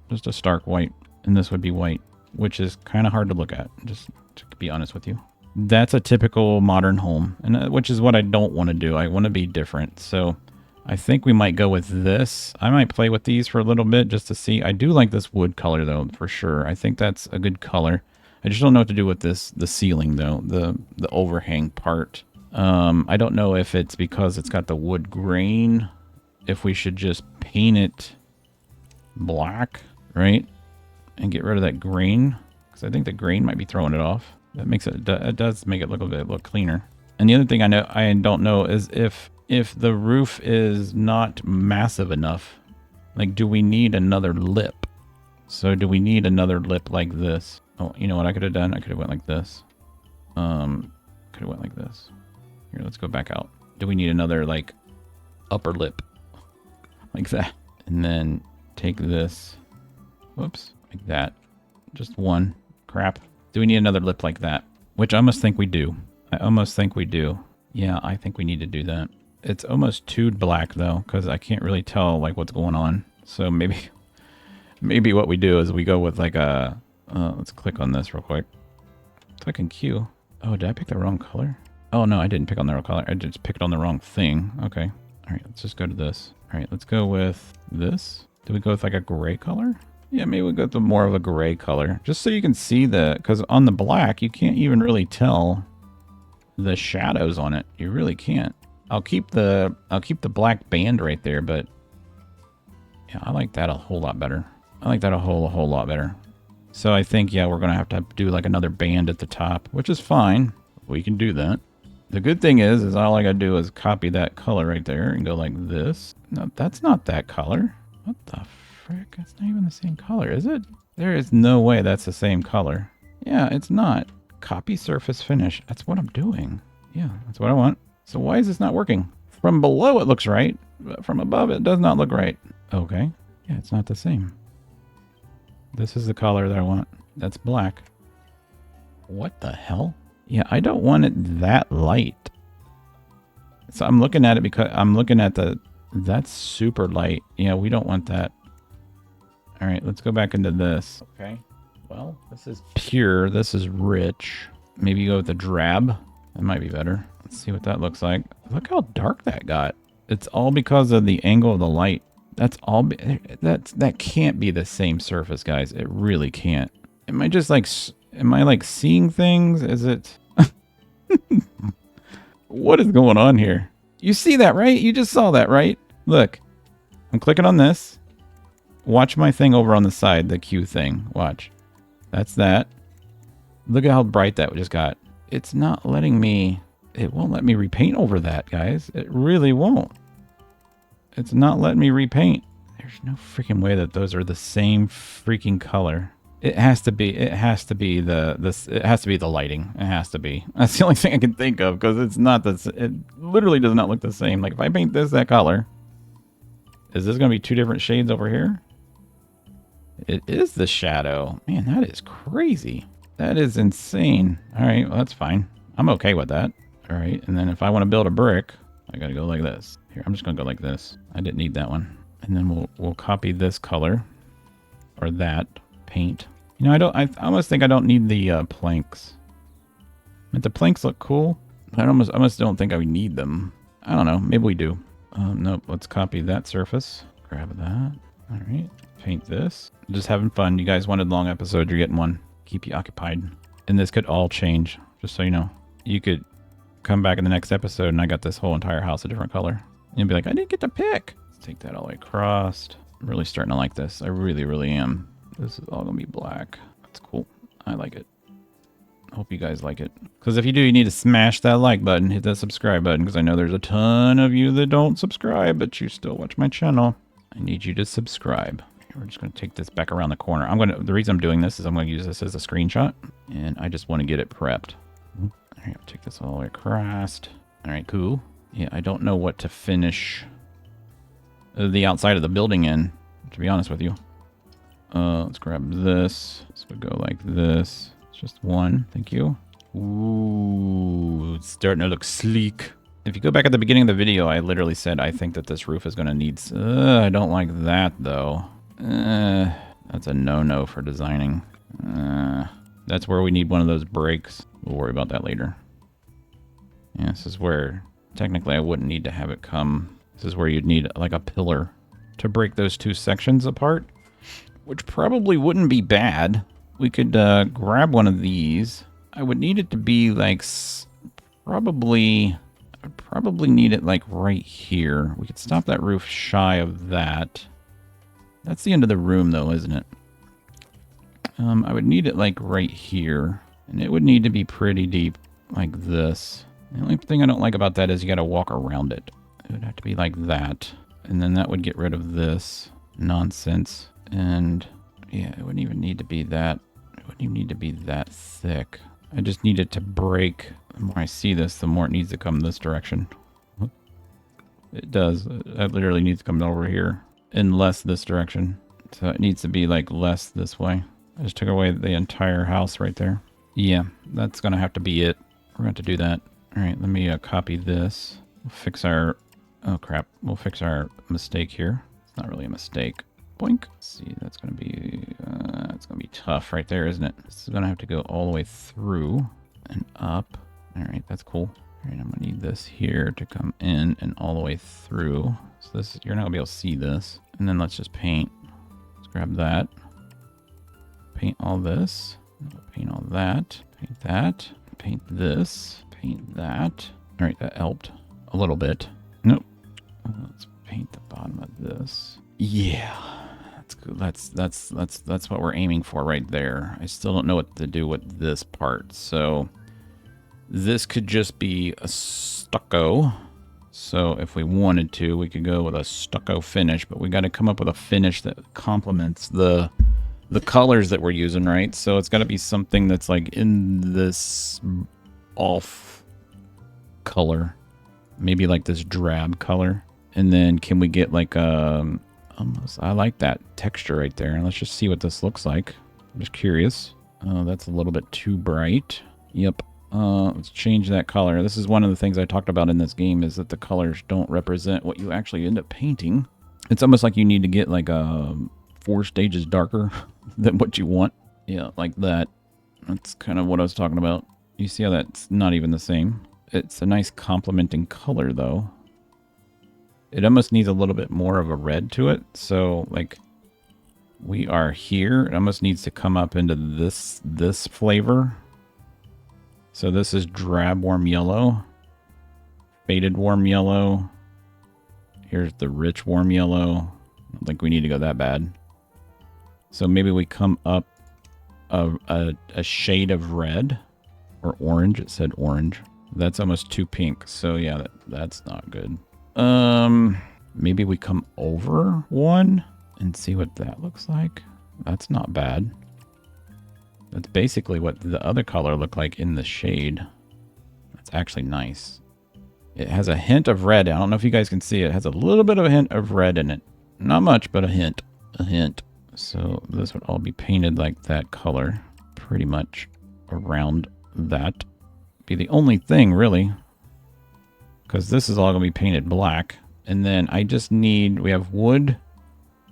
S1: Just a stark white. And this would be white, which is kind of hard to look at, just to be honest with you. That's a typical modern home, and which is what I don't want to do. I want to be different. So I think we might go with this. I might play with these for a little bit just to see. I do like this wood color, though, for sure. I think that's a good color. I just don't know what to do with this, the ceiling, though, the overhang part. I don't know if it's because it's got the wood grain, if we should just paint it black, right? And get rid of that grain, because I think the grain might be throwing it off. That makes it does make it look a bit look cleaner. And the other thing I don't know is if the roof is not massive enough, like, do we need another lip? So do we need another lip like this? Oh, you know what I could have done? I could have went like this. Could have went like this. Here, let's go back out. Do we need another like upper lip like that? And then take this. Whoops. Like that. Just one. Crap. Do we need another lip like that? Which I almost think we do. I almost think we do. Yeah, I think we need to do that. It's almost too black, though, because I can't really tell, like, what's going on. So maybe what we do is we go with, like, a... let's click on this real quick. Click and Q. Oh, did I pick the wrong color? Oh, no, I didn't pick on the wrong color. I just picked on the wrong thing. Okay. All right, let's just go to this. All right, let's go with this. Do we go with, like, a gray color? Yeah, maybe we'll go with more of a gray color. Just so you can see because on the black, you can't even really tell the shadows on it. You really can't. I'll keep the black band right there, but yeah, I like that a whole lot better. I like that a whole lot better. So I think, yeah, we're going to have to do like another band at the top, which is fine. We can do that. The good thing is all I got to do is copy that color right there and go like this. No, that's not that color. What the frick? It's not even the same color, is it? There is no way that's the same color. Yeah, it's not. Copy surface finish. That's what I'm doing. Yeah, that's what I want. So why is this not working? From below it looks right, but from above it does not look right. Okay. Yeah, it's not the same. This is the color that I want. That's black. What the hell? Yeah, I don't want it that light. So I'm looking at it because I'm looking at that's super light. Yeah, we don't want that. All right, let's go back into this. Okay. Well, this is pure. This is rich. Maybe go with the drab. That might be better. Let's see what that looks like. Look how dark that got. It's all because of the angle of the light. That's all. That can't be the same surface, guys. It really can't. Am I just like? Am I like seeing things? Is it? What is going on here? You see that, right? You just saw that, right? Look, I'm clicking on this. Watch my thing over on the side, the Q thing. Watch. That's that. Look at how bright that just got. It's not letting me It won't let me repaint over that, guys. It really won't. It's not letting me repaint. There's no freaking way that those are the same freaking color. It has to be the lighting. It has to be. That's the only thing I can think of, because it's not this. It literally does not look the same. Like if I paint this that color, is this going to be two different shades over here? It is the shadow. Man, that is crazy. That is insane. All right, well, that's fine. I'm okay with that. All right, and then if I want to build a brick, I got to go like this. Here, I'm just going to go like this. I didn't need that one. And then we'll copy this color or that paint. You know, I almost think I don't need the planks. But the planks look cool. I almost don't think I would need them. I don't know. Maybe we do. Nope. Let's copy that surface. Grab that. All right. Paint this. Just having fun. You guys wanted long episodes. You're getting one. Keep you occupied. And this could all change. Just so you know. You could come back in the next episode and I got this whole entire house a different color. And you'll be like, I didn't get to pick. Let's take that all the way across. I'm really starting to like this. I really, really am. This is all going to be black. That's cool. I like it. Hope you guys like it. Because if you do, you need to smash that like button. Hit that subscribe button. Because I know there's a ton of you that don't subscribe, but you still watch my channel. I need you to subscribe. We're just going to take this back around the corner. The reason I'm doing this is I'm going to use this as a screenshot. And I just want to get it prepped. All right, I'll take this all the way across. All right, cool. Yeah, I don't know what to finish the outside of the building in, to be honest with you. Let's grab this. This would go like this. It's just one. Thank you. Ooh, it's starting to look sleek. If you go back at the beginning of the video, I literally said I think that this roof is going to need... I don't like that, though. That's a no-no for designing. That's where we need one of those breaks. We'll worry about that later. Yeah, this is where... Technically, I wouldn't need to have it come... This is where you'd need, like, a pillar to break those two sections apart. Which probably wouldn't be bad. We could grab one of these. I would need it to be like probably need it like right here. We could stop that roof shy of that. That's the end of the room though, isn't it? I would need it like right here. And it would need to be pretty deep like this. The only thing I don't like about that is you got to walk around it. It would have to be like that. And then that would get rid of this nonsense. And yeah, it wouldn't even need to be that. It wouldn't even need to be that thick. I just need it to break. The more I see this, the more it needs to come this direction. It does. It literally needs to come over here and less this direction. So it needs to be like less this way. I just took away the entire house right there. Yeah, that's going to have to be it. We're going to do that. All right, let me copy this. We'll fix our... Oh, crap. We'll fix our mistake here. It's not really a mistake. Boink. Let's see, that's going to be tough right there, isn't it? This is going to have to go all the way through and up. All right, that's cool. All right, I'm going to need this here to come in and all the way through. So this, you're not going to be able to see this. And then let's just paint. Let's grab that. Paint all this. Paint all that. Paint that. Paint this. Paint that. All right, that helped a little bit. Nope. Let's paint the bottom of this. Yeah. That's what we're aiming for right there. I still don't know what to do with this part. So this could just be a stucco. So if we wanted to, we could go with a stucco finish, but we got to come up with a finish that complements the colors that we're using, right? So it's got to be something that's like in this off color, maybe like this drab color. And then can we get like almost, I like that texture right there. And let's just see what this looks like. I'm just curious. Oh, that's a little bit too bright. Yep. Let's change that color. This is one of the things I talked about in this game, is that the colors don't represent what you actually end up painting. It's almost like you need to get like 4 stages darker than what you want. Yeah, like that. That's kind of what I was talking about. You see how that's not even the same? It's a nice complementing color though. It almost needs a little bit more of a red to it. So like we are here, it almost needs to come up into this flavor. So this is drab warm yellow, faded warm yellow. Here's the rich warm yellow. I don't think we need to go that bad. So maybe we come up a shade of red or orange. It said orange. That's almost too pink. So yeah, that's not good. Maybe we come over one and see what that looks like. That's not bad. That's basically what the other color looked like in the shade. That's actually nice. It has a hint of red. I don't know if you guys can see it. It has a little bit of a hint of red in it. Not much, but a hint. A hint. So this would all be painted like that color. Pretty much around that. Be the only thing, really. Because this is all going to be painted black. And then I just need... We have wood,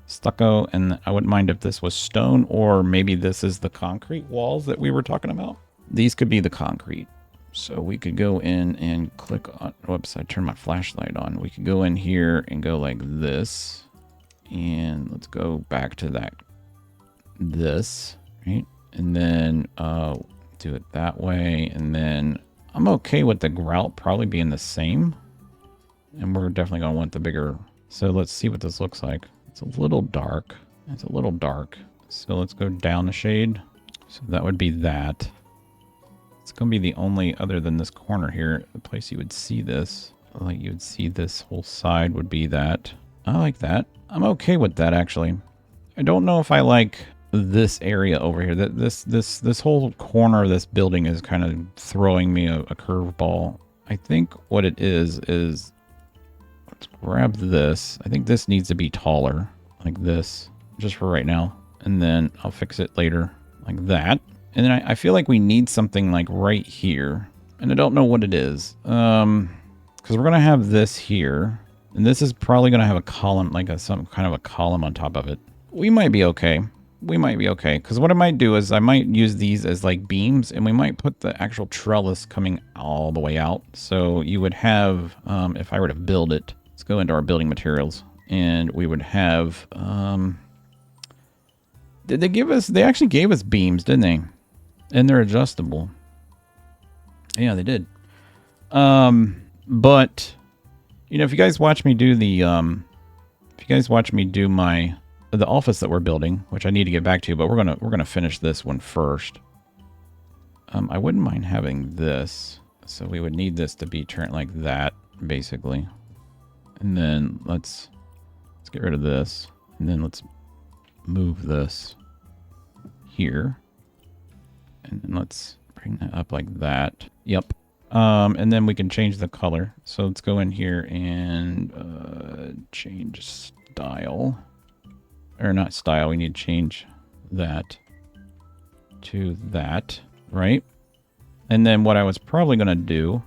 S1: stucco, and I wouldn't mind if this was stone, or maybe this is the concrete walls that we were talking about. These could be the concrete. So we could go in and click on... Whoops, I turned my flashlight on. We could go in here and go like this. And let's go back to that. This, right? And then do it that way. And then I'm okay with the grout probably being the same. And we're definitely going to want the bigger. So let's see what this looks like. It's a little dark. It's a little dark. So let's go down a shade. So that would be that. It's going to be the only, other than this corner here, the place you would see this. Like you would see this whole side would be that. I like that. I'm okay with that, actually. I don't know if I like this area over here. This whole corner of this building is kind of throwing me a curveball. I think what it is let's grab this. I think this needs to be taller, like this, just for right now. And then I'll fix it later, like that. And then I feel like we need something like right here. And I don't know what it is. Because we're going to have this here. And this is probably going to have a column, like some kind of a column on top of it. We might be okay. We might be okay. Because what I might do is I might use these as like beams. And we might put the actual trellis coming all the way out. So you would have, if I were to build it, let's go into our building materials. And we would have, did they give us, they actually gave us beams, didn't they? And they're adjustable. Yeah, they did. But, you know, if you guys watch me do the, the office that we're building, which I need to get back to, but we're gonna finish this one first. I wouldn't mind having this. So we would need this to be turned like that, basically. And then let's get rid of this. And then let's move this here. And then let's bring that up like that. Yep. And then we can change the color. So let's go in here and change style. Or not style, we need to change that to that, right? And then what I was probably going to do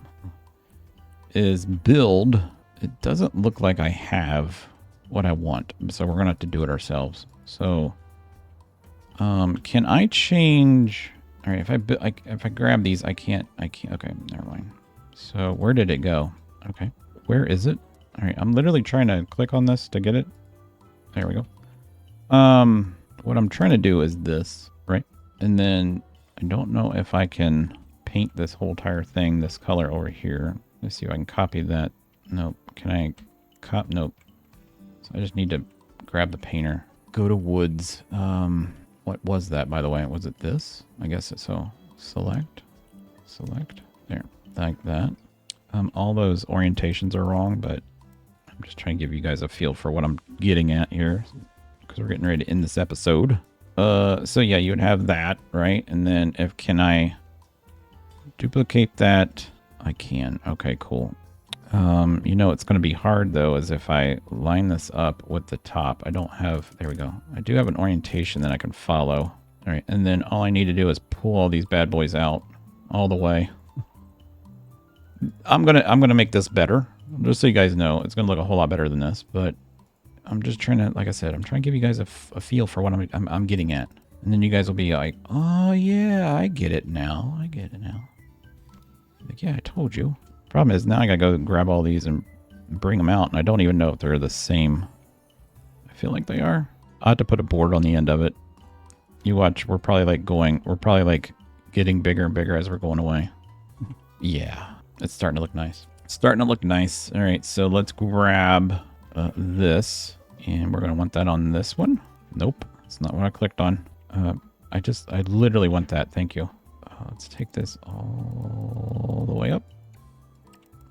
S1: is build. It doesn't look like I have what I want, so we're going to have to do it ourselves. So can I change... All right, if I grab these, I can't. Okay, never mind. So where did it go? Okay, where is it? All right, I'm literally trying to click on this to get it. There we go. What I'm trying to do is this, right? And then I don't know if I can paint this whole entire thing this color over here. Let's see if I can copy that. Nope. Can I nope. So I just need to grab the painter. Go to woods. What was that, by the way? Was it this? I guess it's so. Select. There. Like that. All those orientations are wrong, but I'm just trying to give you guys a feel for what I'm getting at here. Because we're getting ready to end this episode. So yeah, you would have that, right? And then can I duplicate that? I can. Okay, cool. You know, it's going to be hard, though, is if I line this up with the top. I don't have... There we go. I do have an orientation that I can follow. All right, and then all I need to do is pull all these bad boys out all the way. I'm gonna make this better. Just so you guys know, it's going to look a whole lot better than this. But I'm just trying to, like I said, I'm trying to give you guys a feel for what I'm getting at. And then you guys will be like, oh, yeah, I get it now. Like, yeah, I told you. Problem is now I gotta go grab all these and bring them out, and I don't even know if they're the same. I feel like they are. I have to put a board on the end of it. You watch, we're probably like getting bigger and bigger as we're going away. Yeah, it's starting to look nice. All right, so let's grab this, and we're gonna want that on this one. Nope, that's not what I clicked on. I literally want that. Thank you. Let's take this all the way up.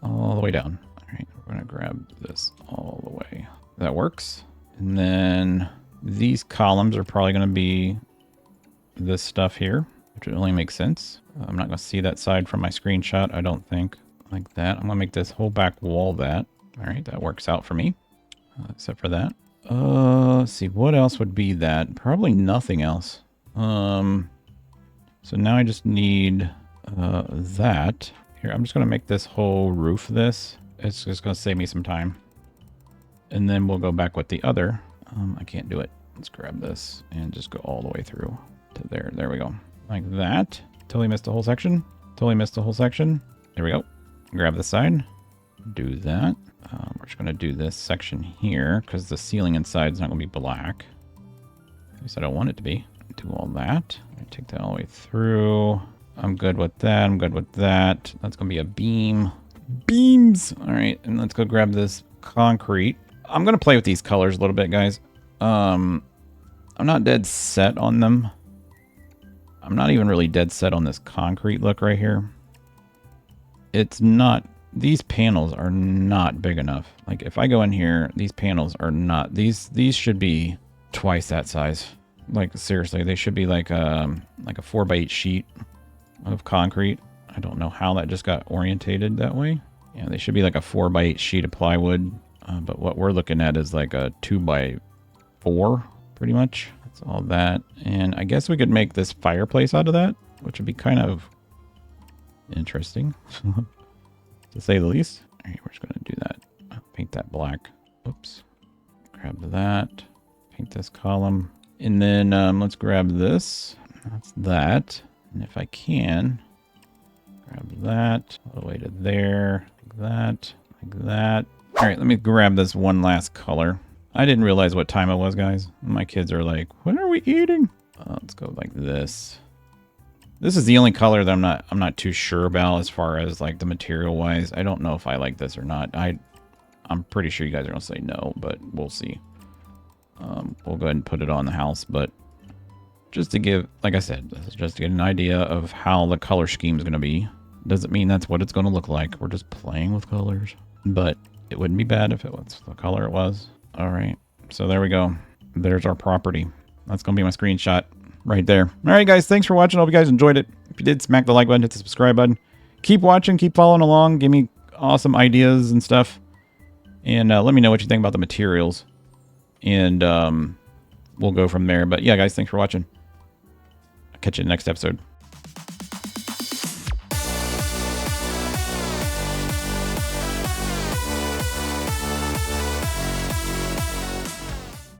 S1: all the way down. All right, we're gonna grab this all the way. That works. And then these columns are probably gonna be this stuff here, which only makes sense. I'm not gonna see that side from my screenshot, I don't think. Like that. I'm gonna make this whole back wall that. All right, that works out for me, except for that. Let's see, what else would be that? Probably nothing else. So now I just need that. Here, I'm just gonna make this whole roof this. It's just gonna save me some time. And then we'll go back with the other. I can't do it. Let's grab this and just go all the way through to there. There we go. Like that. Totally missed the whole section. Totally missed the whole section. There we go. Grab the side. Do that. We're just gonna do this section here because the ceiling inside is not gonna be black. At least I don't want it to be. Do all that. Take that all the way through. I'm good with that. I'm good with that. That's gonna be a beam. Beams. All right, and let's go grab this concrete. I'm gonna play with these colors a little bit, guys. I'm not dead set on them. I'm not even really dead set on this concrete look right here. It's not. These panels are not big enough. Like if I go in here, these panels are not. These should be twice that size. Like seriously, they should be like a 4x8 sheet of concrete. I don't know how that just got orientated that way. Yeah, they should be like a 4x8 sheet of plywood. But what we're looking at is like a 2x4, pretty much. That's all that. And I guess we could make this fireplace out of that, which would be kind of interesting, to say the least. All right, we're just gonna do that. Paint that black. Oops. Grab that. Paint this column. And then let's grab this. That's that. And if I can, grab that all the way to there. Like that. Like that. All right, let me grab this one last color. I didn't realize what time it was, guys. My kids are like, "When are we eating?" Let's go like this. This is the only color that I'm not too sure about as far as like the material wise. I don't know if I like this or not. I'm pretty sure you guys are gonna say no, but we'll see. We'll go ahead and put it on the house, but just to give, like I said, this is just to get an idea of how the color scheme is gonna be. Doesn't mean that's what it's gonna look like. We're just playing with colors, but it wouldn't be bad if it was the color it was. All right, so there we go. There's our property. That's gonna be my screenshot right there. All right, guys, thanks for watching. I hope you guys enjoyed it. If you did, smack the like button, hit the subscribe button. Keep watching, keep following along. Give me awesome ideas and stuff. And let me know what you think about the materials. And we'll go from there. But yeah, guys, thanks for watching. I'll catch you in the next episode.